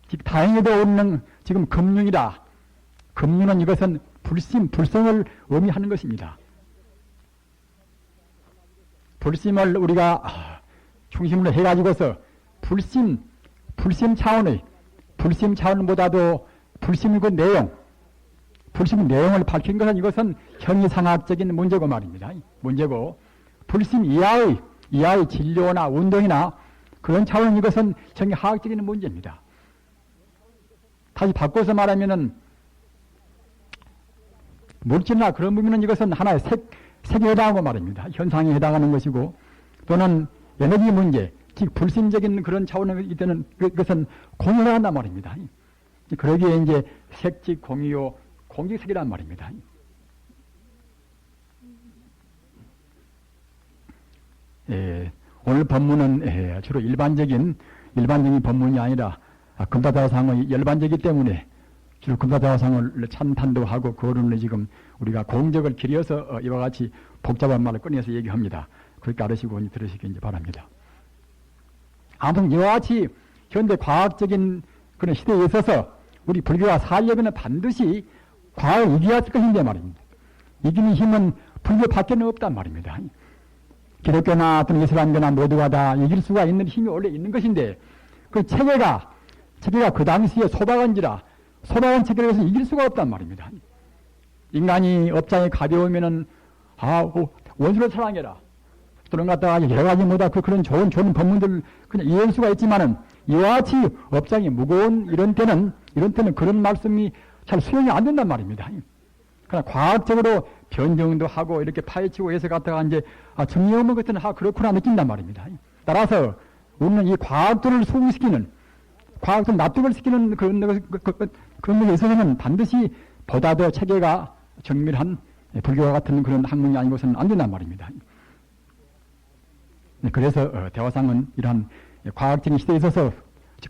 즉 다행히도 오는 지금 금융이다. 금융은 이것은 불성을 의미하는 것입니다. 불심을 우리가 중심으로 해가지고서 불심 차원보다도 불심의 그 내용, 불심의 내용을 밝힌 것은 이것은 형이상학적인 문제고 말입니다. 문제고, 불심 이하의 진료나 운동이나 그런 차원은 이것은 형이하학적인 문제입니다. 다시 바꿔서 말하면은, 물질이나 그런 부분은 이것은 하나의 색에 해당하고 말입니다. 현상에 해당하는 것이고, 또는 에너지 문제, 즉 불심적인 그런 차원에 이때는 그것은 공유를 한단 말입니다. 그러기에 이제 색즉 공유요, 공직색이란 말입니다. 오늘 법문은 주로 일반적인 법문이 아니라 금다다화상의 열반제이기 때문에 주로 금다다화상을 찬탄도 하고 그거를 지금 우리가 공적을 기려서 이와 같이 복잡한 말을 꺼내서 얘기합니다. 그렇게 알으시고 들으시기 바랍니다. 아무튼 이와 같이 현대 과학적인 그런 시대에 있어서 우리 불교가 살려면 반드시 과학을 이겨야 할 것인데 말입니다. 이기는 힘은 불교 밖에는 없단 말입니다. 기독교나 어떤 이슬람교나 모두가 다 이길 수가 있는 힘이 원래 있는 것인데 그 체계가 그 당시에 소박한 체계를 해서 이길 수가 없단 말입니다. 인간이 업장이 가벼우면은 원수를 사랑해라. 또는 갖다가 여러 가지 그런 좋은 법문들 그냥 이해할 수가 있지만은 이와 같이 업장이 무거운 이런 때는 그런 말씀이 잘 수용이 안 된단 말입니다. 그러나 과학적으로 변정도 하고 이렇게 파헤치고 해서 갖다가 이제 정리하면 그때는 그렇구나 느낀단 말입니다. 따라서 우리는 이 과학들을 소개시키는 과학들 납득을 시키는 그런 것에 있어서는 반드시 보다 더 체계가 정밀한 불교와 같은 그런 학문이 아니고서는 안 된단 말입니다. 그래서 대화상은 이러한 과학적인 시대에 있어서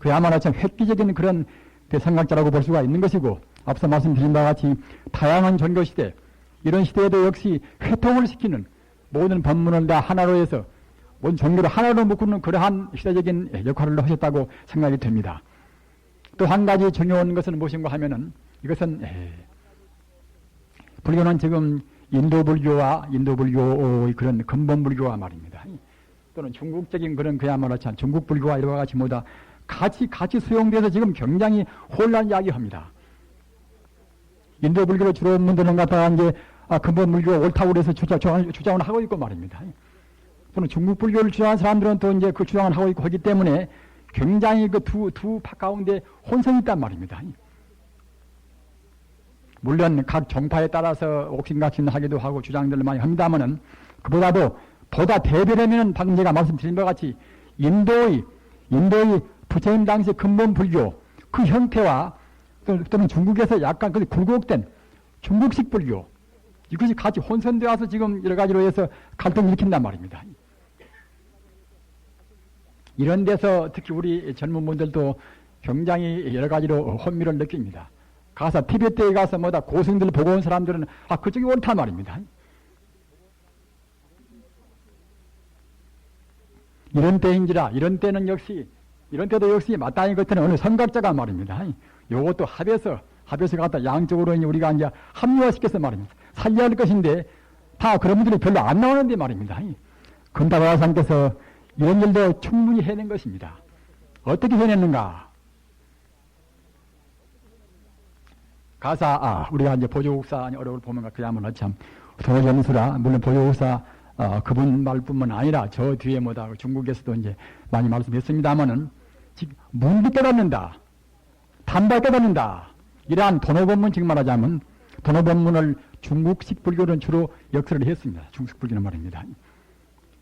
그야말로 참 획기적인 그런 대성각자라고 볼 수가 있는 것이고 앞서 말씀드린 바와 같이 다양한 종교 시대 이런 시대에도 역시 회통을 시키는 모든 법문을 다 하나로 해서 모든 종교를 하나로 묶는 그러한 시대적인 역할을 하셨다고 생각이 됩니다. 또 한 가지 중요한 것은 무엇인가 하면은 이것은 불교는 지금 인도불교의 그런 근본불교와 말입니다. 또는 중국적인 그런 그야말로 참 중국불교와 이와 같이 모두 같이 수용돼서 지금 굉장히 혼란 이야기합니다. 인도불교로 주로 분들은 갖다가 이제 근본불교가 옳다고 그래서 주장을 하고 있고 말입니다. 또는 중국불교를 주장하는 사람들은 또 이제 그 주장을 하고 있고 하기 때문에 굉장히 그 두 파 가운데 혼선이 있단 말입니다. 물론 각 종파에 따라서 옥신각신하기도 하고 주장들을 많이 합니다만은 보다 대변하면은 방금 제가 말씀드린 것 같이 인도의 부처님 당시 근본 불교 그 형태와 또는 중국에서 약간 그 굴곡된 중국식 불교 이것이 같이 혼선되어서 지금 여러 가지로 해서 갈등을 일으킨단 말입니다. 이런 데서 특히 우리 젊은 분들도 굉장히 여러 가지로 혼미를 느낍니다. 가서 티베트에 가서 고승들 보고 온 사람들은 그쪽이 옳단 말입니다. 이런 때인지라 이런 때는 역시 이런 때도 역시 마땅히 겉에는 어느 선각자가 말입니다. 요것도 합해서 갖다 양쪽으로 우리가 이제 합리화시켜서 말입니다. 살려야 할 것인데 다 그런 분들이 별로 안 나오는데 말입니다. 금다바사님께서 이런 일도 충분히 해낸 것입니다. 어떻게 해냈는가? 가사, 우리가 이제 보조국사 어려울 보면 그야말로 참, 도전수라, 물론 보조국사, 그분 말뿐만 아니라 저 뒤에 뭐다, 중국에서도 이제 많이 말씀했습니다만은, 문비 깨닫는다, 단발 깨닫는다, 이러한 도노법문 지금 말하자면, 도노법문을 중국식 불교는 주로 역설을 했습니다. 중국식 불교는 말입니다.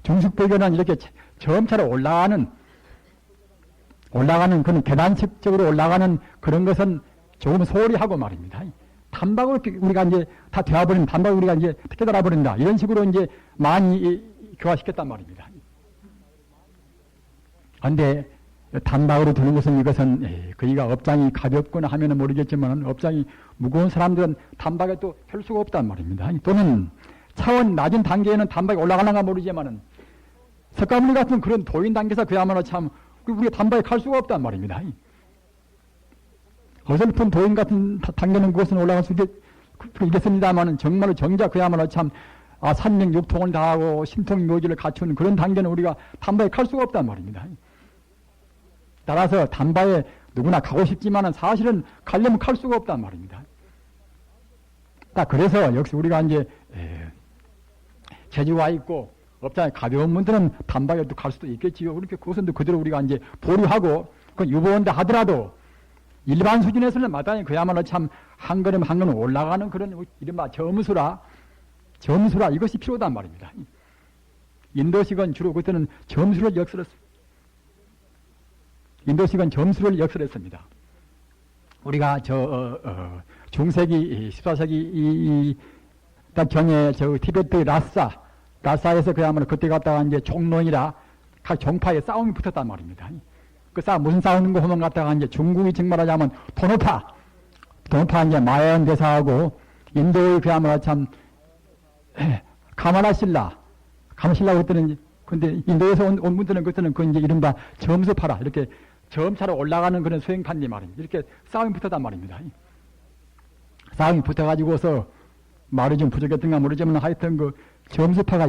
중국식 불교는 이렇게 점차로 올라가는 그런 계단식적으로 올라가는 그런 것은 조금 소홀히 하고 말입니다. 단박으로 우리가 이제 다 되어버린 단박으로 우리가 이제 깨달아 버린다. 이런 식으로 이제 많이 교화시켰단 말입니다. 그런데 단박으로 두는 것은 이것은 그이가 업장이 가볍거나 하면은 모르겠지만 업장이 무거운 사람들은 단박에 또 펼 수가 없단 말입니다. 또는 차원 낮은 단계에는 단박이 올라가는가 모르지만은 석가모니 같은 그런 도인 단계에서 그야말로 참 우리가 단박에 갈 수가 없단 말입니다. 어설픈 도인 같은 단계는 그것은 올라갈 수 있겠습니다만은 정말로 정작 그야말로 참 산명육통을 다하고 신통묘지를 갖춘 그런 단계는 우리가 단박에 갈 수가 없단 말입니다. 따라서 단박에 누구나 가고 싶지만은 사실은 가려면 갈 수가 없단 말입니다. 딱 그래서 역시 우리가 이제 재주가 있고 업장에 가벼운 분들은 단박에 또 갈 수도 있겠지요. 그렇게 그것은 그대로 우리가 이제 보류하고 그 유보한다 하더라도 일반 수준에서는 마땅히 그야말로 참 한 걸음 한 걸음 올라가는 그런 이른바 점수라 이것이 필요하단 말입니다. 인도식은 주로 그때는 점수를 역설했습니다. 인도식은 점수를 역설했습니다. 우리가 중세기 14세기 딱 경에 티베트 라사에서 그야말로 그때 갔다가 이제 종론이라 각 종파에 싸움이 붙었단 말입니다. 그 무슨 싸우는 거 하면 갔다가 이제 중국이 정말하자면 도노파 이제 마야연 대사하고 인도의 그야말로 참 가마라신라 그랬더니 근데 인도에서 온 분들은 그때는 그 이제 이른바 점수파라 이렇게 점차로 올라가는 그런 수행판이 말입니다. 이렇게 싸움이 붙었단 말입니다. 싸움이 붙어가지고서 말이 좀 부족했던가 모르지만 하여튼 그 점수파가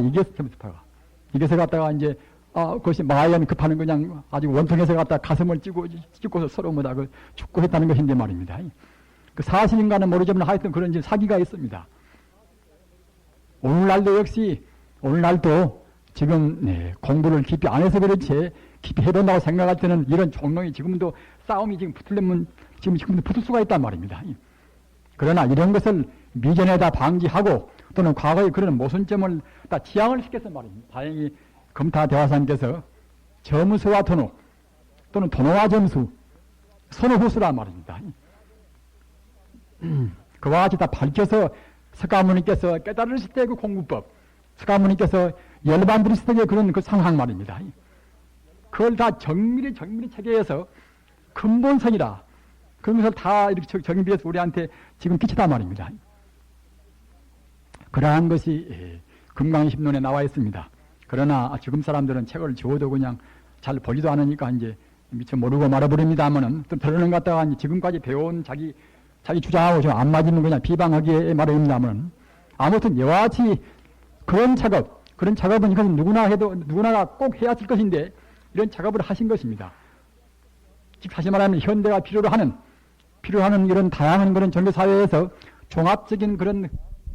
이겨서 갔다가 이제 그것이 마야연 급하는 그냥 아주 원통해서 갔다 가슴을 찢고서 서로 뭐다 그 축구했다는 것인데 말입니다. 그 사실인가는 모르지만 하여튼 그런 이제 사기가 있습니다. 오늘날도 지금 공부를 깊이 안 해서 그렇지 깊이 해본다고 생각할 때는 이런 종론이 지금도 싸움이 지금 붙으려면 지금도 붙을 수가 있단 말입니다. 그러나 이런 것을 미전에다 방지하고 또는 과거에 그런 모순점을 다 지양을 시켜서 말입니다. 다행히 금타대화사님께서 점수와 도노 또는 도노와 점수 선호후수란 말입니다. 그와 같이 다 밝혀서 석가모니께서 깨달으실 때 그 공부법 석가모니께서 열반 들으실 때 그런 그 상황 말입니다. 그걸 다 정밀히 체계해서 근본성이라 그런 것을 다 이렇게 정비해서 우리한테 지금 끼치단 말입니다. 그러한 것이 금강심론에 나와 있습니다. 그러나 지금 사람들은 책을 지워도 그냥 잘 보지도 않으니까 이제 미처 모르고 말아버립니다만은 또 들어는 갔다가 지금까지 배워온 자기 주장하고 좀 안 맞으면 그냥 비방하기에 말입니다만 아무튼 이와 같이 그런 작업은 이건 누구나가 꼭 해야 할 것인데 이런 작업을 하신 것입니다. 즉 다시 말하면 현대가 필요로 하는 이런 다양한 그런 종교 사회에서 종합적인 그런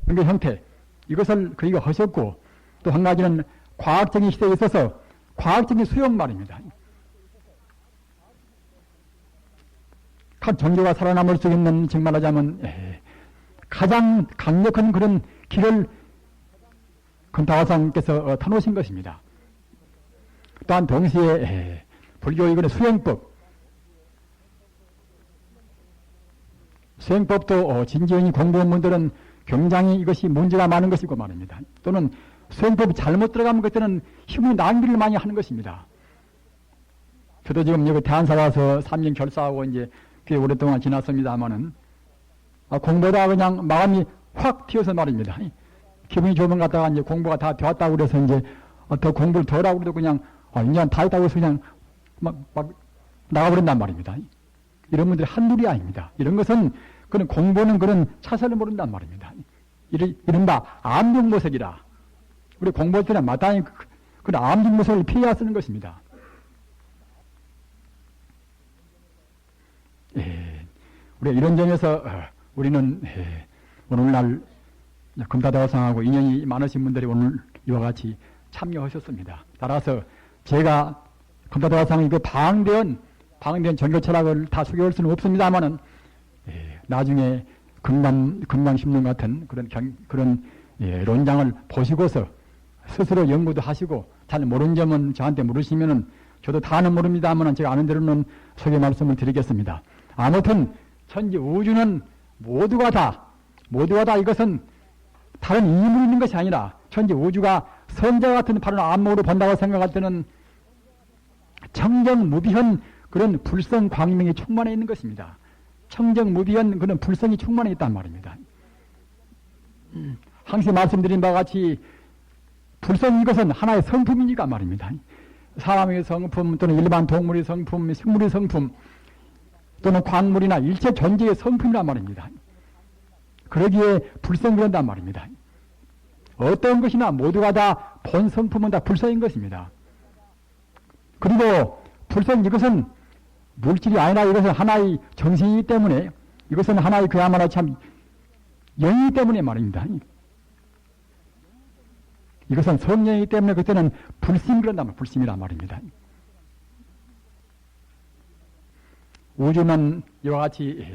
종교 형태 이것을 그이가 하셨고 또 한 가지는 과학적인 시대에 있어서 과학적인 수용 말입니다. 각 종교가 살아남을 수 있는 즉 말하자면 가장 강력한 그런 길을 금타화상께서 터놓으신 것입니다. 또한 동시에 불교의 그런 수행법도 진지연히 공부한 분들은 굉장히 이것이 문제가 많은 것이고 말입니다. 또는 수행법이 잘못 들어가면 그때는 힘의 낭비를 많이 하는 것입니다. 저도 지금 여기 대한사 와서 3년 결사하고 이제 꽤 오랫동안 지났습니다만은 공부하다가 그냥 마음이 확 튀어서 말입니다. 기분이 좋으면 갔다가 이제 공부가 다 되었다고 그래서 이제 더 공부를 덜 하고 그래도 그냥 인간 다 있다고 해서 그냥 막 나가버린단 말입니다. 이런 분들이 한둘이 아닙니다. 이런 것은 그런 공부는 그런 차선을 모른단 말입니다. 이른바 암중모색이라. 우리 공부할 때는 마땅히 그런 암중모색을 피해야 쓰는 것입니다. 우리 이런 점에서 우리는 오늘날 금다대화상하고 인연이 많으신 분들이 오늘 이와 같이 참여하셨습니다. 따라서 제가 금다대화상의 그 방대한 종교 철학을 다 소개할 수는 없습니다만은 나중에 금강심론 같은 그런論장을 보시고서 스스로 연구도 하시고 잘 모르는 점은 저한테 물으시면은 저도 다는 모릅니다만은 제가 아는 대로는 소개 말씀을 드리겠습니다. 아무튼 천지 우주는 모두가 다 이것은 다른 이물이 있는 것이 아니라 천지 우주가 선자 같은 바로 안목으로 본다고 생각할 때는 청정무비한 그런 불성 광명이 충만해 있는 것입니다. 청정무비한 그런 불성이 충만해 있단 말입니다. 항상 말씀드린 바와 같이 불성 이것은 하나의 성품이니까 말입니다. 사람의 성품 또는 일반 동물의 성품, 식물의 성품 또는 광물이나 일체 존재의 성품이란 말입니다. 그러기에 불성 그런단 말입니다. 어떤 것이나 모두가 다 본 성품은 다 불성인 것입니다. 그리고 불성 이것은 물질이 아니라 이것은 하나의 정신이기 때문에 이것은 하나의 그야말로 참 영이기 때문에 말입니다. 이것은 성령이기 때문에 그때는 불심 그런단 말입니다. 불심이란 말입니다. 우주는 이와 같이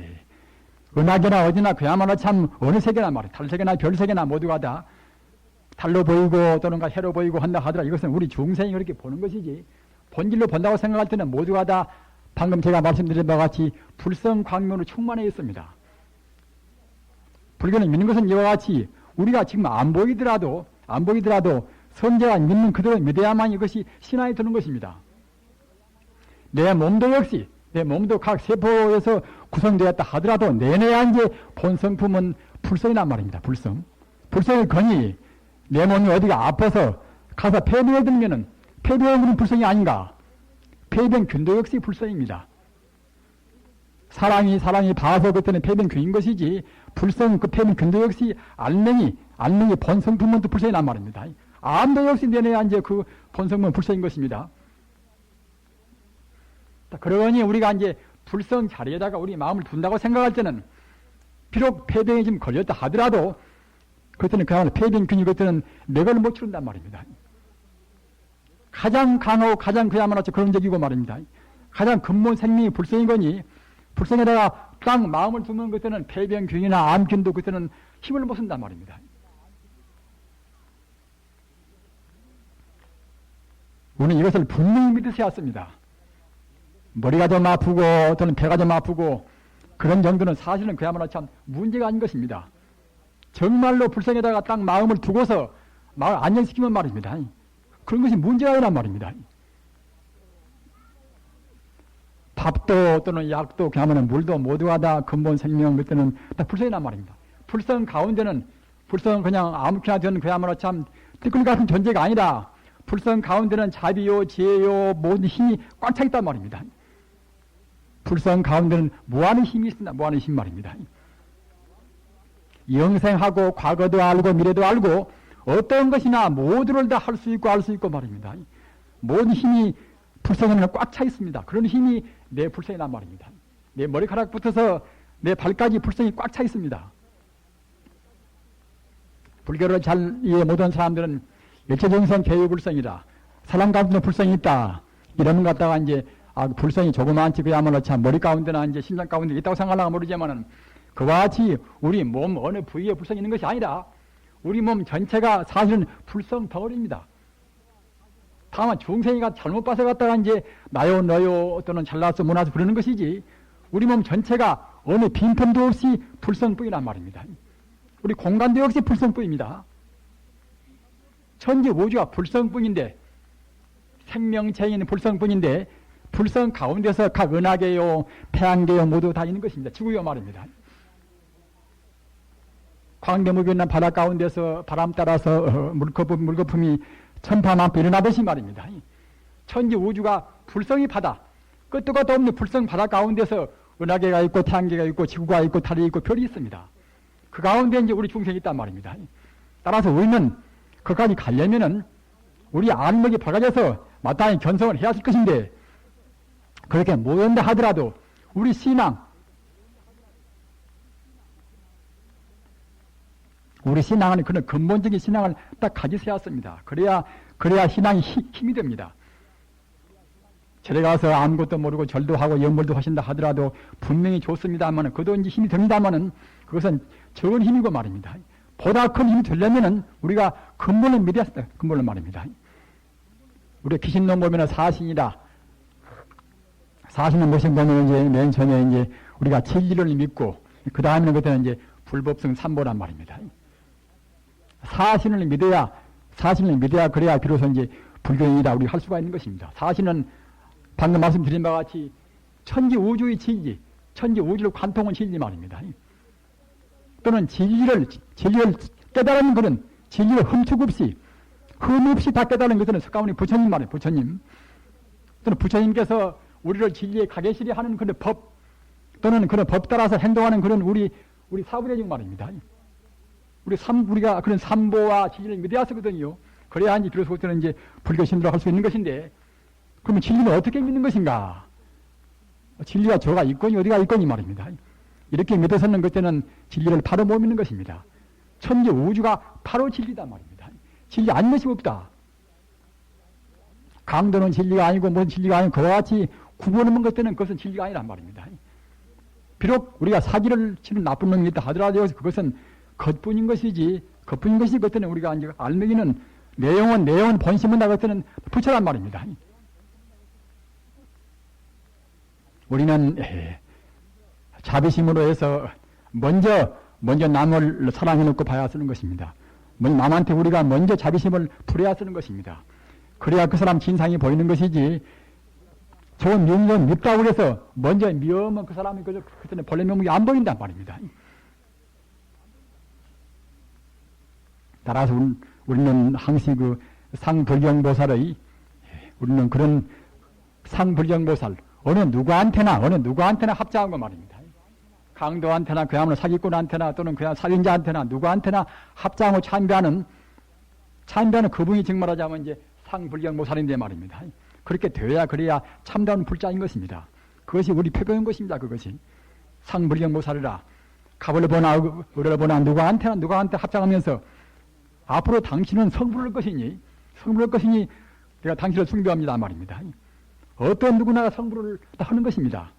은하계나 어디나 그야말로 참 어느 세계나 말이에요. 달세계나 별세계나 모두가 다 달로 보이고 또는 해로 보이고 한다 하더라. 이것은 우리 중생이 그렇게 보는 것이지 본질로 본다고 생각할 때는 모두가 다 방금 제가 말씀드린 바와 같이 불성 광명으로 충만해 있습니다. 불교는 믿는 것은 이와 같이 우리가 지금 안 보이더라도 선제가 믿는 그대로 믿어야만 이것이 신앙이 드는 것입니다. 내 몸도 역시 내 몸도 각 세포에서 구성되었다 하더라도 내내야 이제 본 성품은 불성이란 말입니다. 불성을 거니 내 몸이 어디가 아파서 가서 폐병에 들면은 폐병에 드는 불성이 아닌가? 폐병균도 역시 불성입니다. 사람이 봐서 그때는 폐병균인 것이지 불성 그 폐병균도 역시 알맹이 본 성품은 또 불성이란 말입니다. 암도 역시 내내야 이제 그 본 성품은 불성인 것입니다. 그러니 우리가 이제 불성 자리에다가 우리 마음을 둔다고 생각할 때는 비록 폐병이 좀 걸렸다 하더라도 그때는 그야말로 폐병균이 그때는 맥을 못 치른단 말입니다. 가장 강하고 가장 그야말로 그런 적이고 말입니다. 가장 근본 생명이 불성인 거니 불성에다가 딱 마음을 두면 그때는 폐병균이나 암균도 그때는 힘을 못 쓴단 말입니다. 우리는 이것을 분명히 믿으셔야 합니다. 머리가 좀 아프고 또는 배가 좀 아프고 그런 정도는 사실은 그야말로 참 문제가 아닌 것입니다. 정말로 불성에다가 딱 마음을 두고서 마음을 안정시키면 말입니다. 그런 것이 문제가 아니란 말입니다. 밥도 또는 약도 그야말로 물도 모두가 다 근본 생명 그때는 다 불성이란 말입니다. 불성 가운데는 불성은 그냥 아무렇게나 되는 그야말로 참 띠끌 같은 존재가 아니라 불성 가운데는 자비요 지혜요 모든 힘이 꽉 차 있단 말입니다. 불성 가운데는 무한의 힘이 있습니다. 무한의 힘 말입니다. 영생하고 과거도 알고 미래도 알고 어떤 것이나 모두를 다 할 수 있고 말입니다. 모든 힘이 불성에는 꽉 차 있습니다. 그런 힘이 내 불성이란 말입니다. 내 머리카락부터서 내 발까지 불성이 꽉 차 있습니다. 불교를 잘 이해 못한 사람들은 일체정성 개유불성이다. 사람 가운데 불성이 있다. 이러는 것 갖다가 이제 불성이 조그마한지 그야말로 참 머리 가운데나 이제 심장 가운데 있다고 생각하려고 모르지만은 그와 같이 우리 몸 어느 부위에 불성이 있는 것이 아니라 우리 몸 전체가 사실은 불성 덩어리입니다. 다만 중생이가 잘못 봐서 갖다가 이제 나요 너요 또는 잘나서 못나서 그러는 것이지 우리 몸 전체가 어느 빈틈도 없이 불성뿐이란 말입니다. 우리 공간도 역시 불성뿐입니다. 천지 우주가 불성뿐인데 생명체인 불성뿐인데 불성 가운데서 각 은하계요 태양계요 모두 다 있는 것입니다. 지구요 말입니다. 광대무변한 바다 가운데서 바람 따라서 물거품이 천파만파 일어나듯이 말입니다. 천지 우주가 불성이 바다, 끝도 끝도 없는 불성 바다 가운데서 은하계가 있고 태양계가 있고 지구가 있고 달이 있고 별이 있습니다. 그 가운데 이제 우리 중생이 있단 말입니다. 따라서 우리는 거기까지 가려면은 우리 안목이 밝아져서 마땅히 견성을 해야 할 것인데, 그렇게 못한다 하더라도 우리 신앙, 우리 신앙은 그런 근본적인 신앙을 딱 가지셔야 합니다. 그래야 신앙이 힘이 됩니다. 절에 가서 아무것도 모르고 절도 하고 염불도 하신다 하더라도 분명히 좋습니다만, 그도 이제 힘이 됩니다만은 그것은 적은 힘이고 말입니다. 보다 큰 힘이 되려면은 우리가 근본을 믿어야 합니다. 근본을 말입니다. 우리가 귀신론 보면은 사신이다. 사신은 무엇인 보면 이제 맨 처음에 이제 우리가 진리를 믿고, 그 다음에는 그때는 이제 불법성 삼보란 말입니다. 사신을 믿어야 그래야 비로소 이제 불교인이다 우리가 할 수가 있는 것입니다. 사신은 방금 말씀드린 바와 같이 천지 우주의 진리, 천지 우주를 관통한 진리 말입니다. 또는 진리를 깨달은 그런 진리를 흠축 없이 다 깨달은 것은 석가모니 부처님 말이에요. 부처님. 또는 부처님께서 우리를 진리에 가게시리 하는 그런 법, 또는 그런 법 따라서 행동하는 그런 우리 사부대중 말입니다. 우리가 그런 삼보와 진리를 믿어야 하거든요. 그래야 이제 비로소 그때는 이제 불교 신도를 할 수 있는 것인데, 그러면 진리는 어떻게 믿는 것인가? 진리가 저가 있거니 어디가 있거니 말입니다. 이렇게 믿어서는 그때는 진리를 바로 못 믿는 것입니다. 천지 우주가 바로 진리다 말입니다. 진리 아닌 것이 없다. 강도는 진리가 아니고 뭔 진리가 아니고 그와 같이 구분하는 것들은 그것은 진리가 아니란 말입니다. 비록 우리가 사기를 치는 나쁜 놈이 있다 하더라도 그것은 겉뿐인 것이지, 그때는 우리가 이제 알맹이는 내용은 본심은 나 그때는 부처란 말입니다. 우리는 자비심으로 해서 먼저 남을 사랑해 놓고 봐야 쓰는 것입니다. 남한테 우리가 먼저 자비심을 풀어야 쓰는 것입니다. 그래야 그 사람 진상이 보이는 것이지, 좋은 명령 밉다고 해서 먼저 미우면 그 사람이 그때는 본래 명목이 안 보인단 말입니다. 따라서 우리는 항시 그 상불경보살의, 우리는 그런 상불경보살, 어느 누구한테나 합장한 거 말입니다. 강도한테나 그야말로 사기꾼한테나 또는 그냥 살인자한테나 누구한테나 합장하고 참배하는 그분이 정말하자면 이제 상불경보살인데 말입니다. 그렇게 되어야 그래야 참다운 불자인 것입니다. 그것이 우리 표병인 것입니다. 그것이 상불경보살이라. 갑을 보나 을을 보나 누구한테 합장하면서 앞으로 당신은 성불할 것이니 내가 당신을 숭배합니다 말입니다. 어떤 누구나 성불을 하는 것입니다.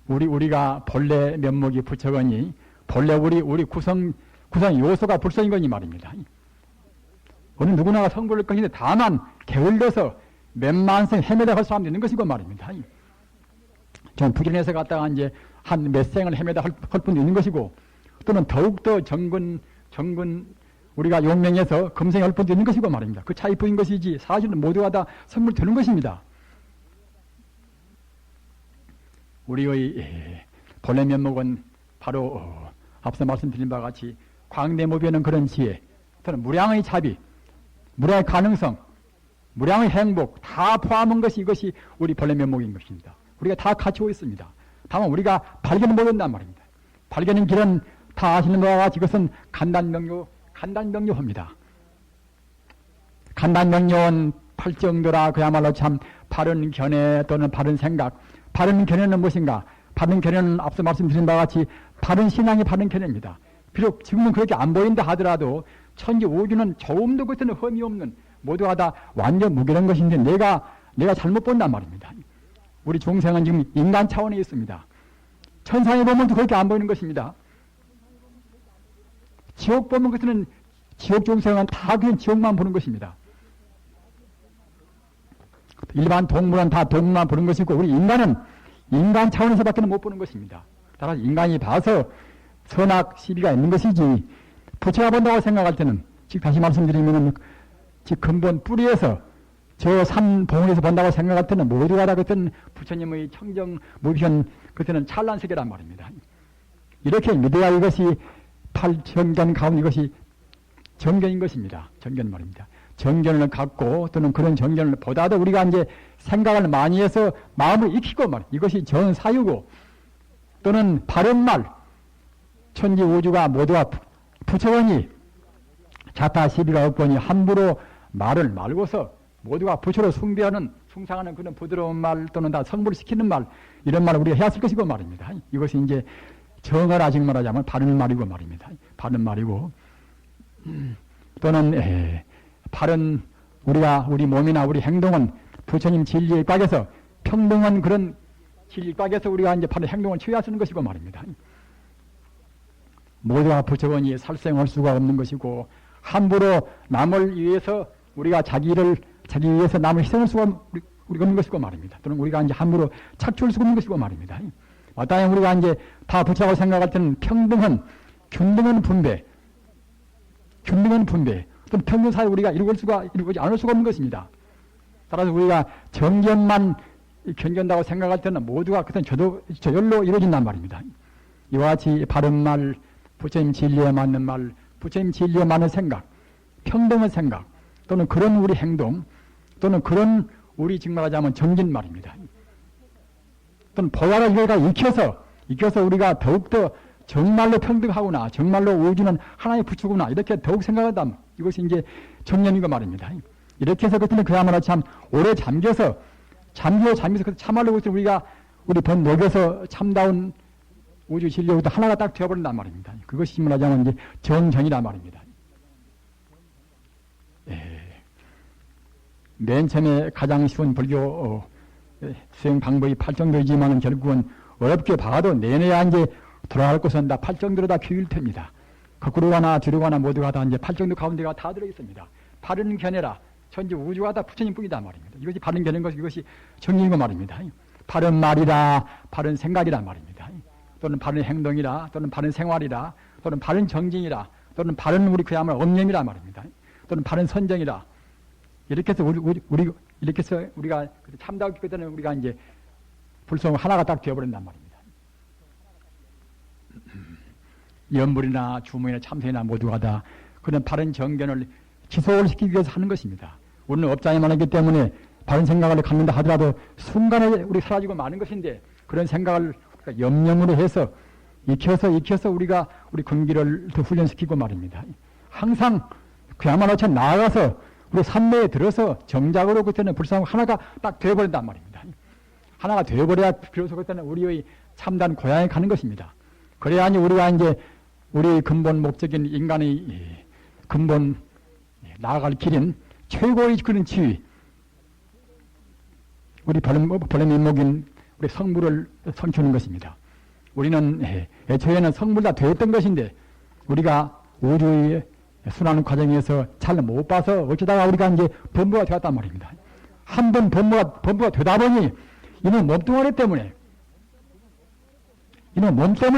우리가 본래 면목이 부처거니 본래 우리 구성 요소가 불성인 거니 말입니다. 어느 누구나가 성불할 것인데 다만 게을러서 몇만생 헤매다 할 사람도 있는 것이고 말입니다. 좀 부지런해서 갔다가 이제 한 몇 생을 헤매다 할 분도 있는 것이고, 또는 더욱더 정근 우리가 용맹해서 금생할 분도 있는 것이고 말입니다. 그 차이뿐인 것이지 사실은 모두가 다 성불되는 것입니다. 우리의 본래 면목은 바로 앞서 말씀드린 바와 같이 광대무변은 그런 지혜, 또는 무량의 자비, 무량의 가능성, 무량의 행복 다 포함한 것이 이것이 우리 본래 면목인 것입니다. 우리가 다 갖추고 있습니다. 다만 우리가 발견을 못한단 말입니다. 발견의 길은 다 아시는 바와 같이 이것은 간단명료합니다. 간단명료한 팔정도라 그야말로 참 바른 견해 또는 바른 생각. 바른 견해는 무엇인가? 바른 견해는 앞서 말씀드린 바와 같이 바른 신앙이 바른 견해입니다. 비록 지금은 그렇게 안 보인다 하더라도 천지 우주는 조금도 그때는 흠이 없는, 모두가 다 완전 무결한 것인데 내가 잘못 본단 말입니다. 우리 중생은 지금 인간 차원에 있습니다. 천상에 보면 그렇게 안 보이는 것입니다. 지옥 보면 그때는 지옥 중생은 다 그냥 지옥만 보는 것입니다. 일반 동물은 다 동물만 보는 것이고 우리 인간은 인간 차원에서밖에 못 보는 것입니다. 따라서 인간이 봐서 선악 시비가 있는 것이지, 부처가 본다고 생각할 때는, 즉 다시 말씀드리면 즉 근본 뿌리에서 저 산 봉우리에서 본다고 생각할 때는 모두가 다 그때는 부처님의 청정 무변, 그때는 찬란 세계란 말입니다. 이렇게 믿어야 이것이 팔정견 가운 이것이 정견인 것입니다. 정견 말입니다. 정견을 갖고 또는 그런 정견을 보다도 우리가 이제 생각을 많이 해서 마음을 익히고 말 이것이 정사유고 또는 바른 말 천지 우주가 모두가 부처거니 자타 시비가 없거니 함부로 말을 말고서 모두가 부처로 숭상하는 그런 부드러운 말 또는 다 성불시키는 말 이런 말을 우리가 해야 할 것이고 말입니다. 이것이 이제 정을 아직 말하자면 바른 말이고 말입니다. 바른 말이고 또는 바른 우리 몸이나 우리 행동은 부처님 진리의 꽉에서 평등한 그런 진리 꽉에서 우리가 이제 바른 행동을 취해야 하는 것이고 말입니다. 모두가 부처원이 살생할 수가 없는 것이고 함부로 남을 위해서 우리가 자기 위해서 남을 희생할 수가 우리가 없는 것이고 말입니다. 또는 우리가 이제 함부로 착취할 수가 없는 것이고 말입니다. 마땅히 우리가 이제 다 부처라고 생각할 때는 균등한 분배, 또는 평등 사회 우리가 이루지 않을 수가 없는 것입니다. 따라서 우리가 정견만 견견다고 생각할 때는 모두가 그땐 저절로 이루어진단 말입니다. 이와 같이 바른 말, 부처님 진리에 맞는 말, 부처님 진리에 맞는 생각, 평등한 생각, 또는 그런 우리 행동, 또는 그런 우리 지금 말하자면 정진 말입니다. 또는 보다를 우리가 익혀서 우리가 더욱더 정말로 평등하구나, 정말로 우주는 하나의 부처구나, 이렇게 더욱 생각한다. 이것이 이제 정념인 거 말입니다. 이렇게 해서 그때는 그야말로 참 오래 잠겨서 참말로 우리가 우리 번 녹여서 참다운 우주 진리로부터 하나가 딱 되어버린단 말입니다. 그것이 말하자면 이제 정정이란 말입니다. 맨 처음에 가장 쉬운 불교 수행 방법이 8정도이지만 결국은 어렵게 봐도 내내야 이제 돌아갈 곳은 다 8정도로 다 규율됩니다. 거꾸로 가나 뒤로 가나 모두가 다 이제 8정도 가운데가 다 들어있습니다. 바른 견해라. 천지 우주가 다 부처님 뿐이다 말입니다. 이것이 바른 견해인 것이 이것이 정리인 말입니다. 바른 말이라, 바른 생각이라 말입니다. 또는 바른 행동이라, 또는 바른 생활이라, 또는 바른 정진이라, 또는 바른 우리 그야말로 업념이라 말입니다. 또는 바른 선정이라. 이렇게 해서 이렇게 해서 우리가 참다하기 때문에 우리가 이제 불성 하나가 딱 되어버린단 말입니다. 연불이나 주무이나 참선이나 모두가 다 그런 바른 정견을 지속을 시키기 위해서 하는 것입니다. 우리는 업장에만 하기 때문에 바른 생각을 갖는다 하더라도 순간에 우리 사라지고 마는 것인데 그런 생각을 염념으로 해서 익혀서 우리가 우리 근기를 더 훈련시키고 말입니다. 항상 그야말로 참 나아가서 우리 산내에 들어서 정작으로 그때는 불상 하나가 딱 되어버린단 말입니다. 하나가 되어버려야 비로소 그때는 우리의 참단 고향에 가는 것입니다. 그래야니 우리가 이제 우리 근본 목적인 인간의 근본 나아갈 길인 최고의 그런 지위, 우리 본래 면목인 우리 성불을 성취하는 것입니다. 우리는 애초에는 성불 다 되었던 것인데 우리가 우주의 순환 과정에서 잘 못 봐서 어쩌다가 우리가 이제 범부가 되었단 말입니다. 한 번 범부가 되다 보니 이는 몸뚱아리 때문에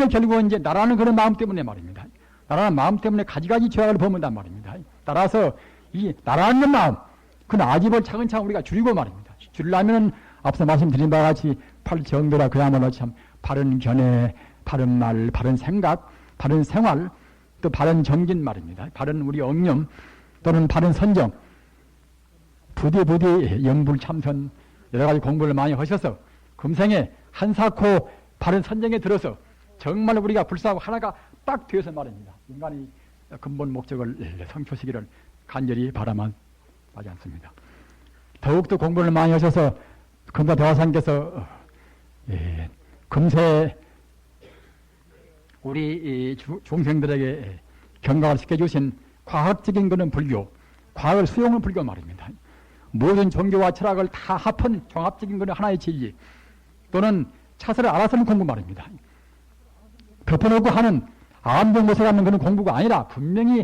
결국은 이제 나라는 그런 마음 때문에 말입니다. 나라는 마음 때문에 가지가지 죄악을 범한단 말입니다. 따라서 이 나라는 마음, 그 아집을 차근차근 우리가 줄이고 말입니다. 줄이려면 앞서 말씀드린 바와 같이 8정도라 그야말로 참 바른 견해, 바른 말, 바른 생각, 바른 생활, 또 바른 정진 말입니다. 바른 우리 억념 또는 바른 선정, 부디 연불 참선 여러 가지 공부를 많이 하셔서 금생에 한사코 바른 선정에 들어서 정말 우리가 불사하고 하나가 딱 되어서 말입니다. 인간이 근본 목적을 성취시기를 간절히 바라만 하지 않습니다. 더욱더 공부를 많이 하셔서 금사 대화상께서 금세 우리 중생들에게 경각을 시켜주신 과학적인 그런 불교, 과학을 수용하는 불교 말입니다. 모든 종교와 철학을 다 합한 종합적인 그런 하나의 진리 또는 차세를 알아서는 공부 말입니다. 덮어놓고 하는 암정고세 같은 그런 공부가 아니라 분명히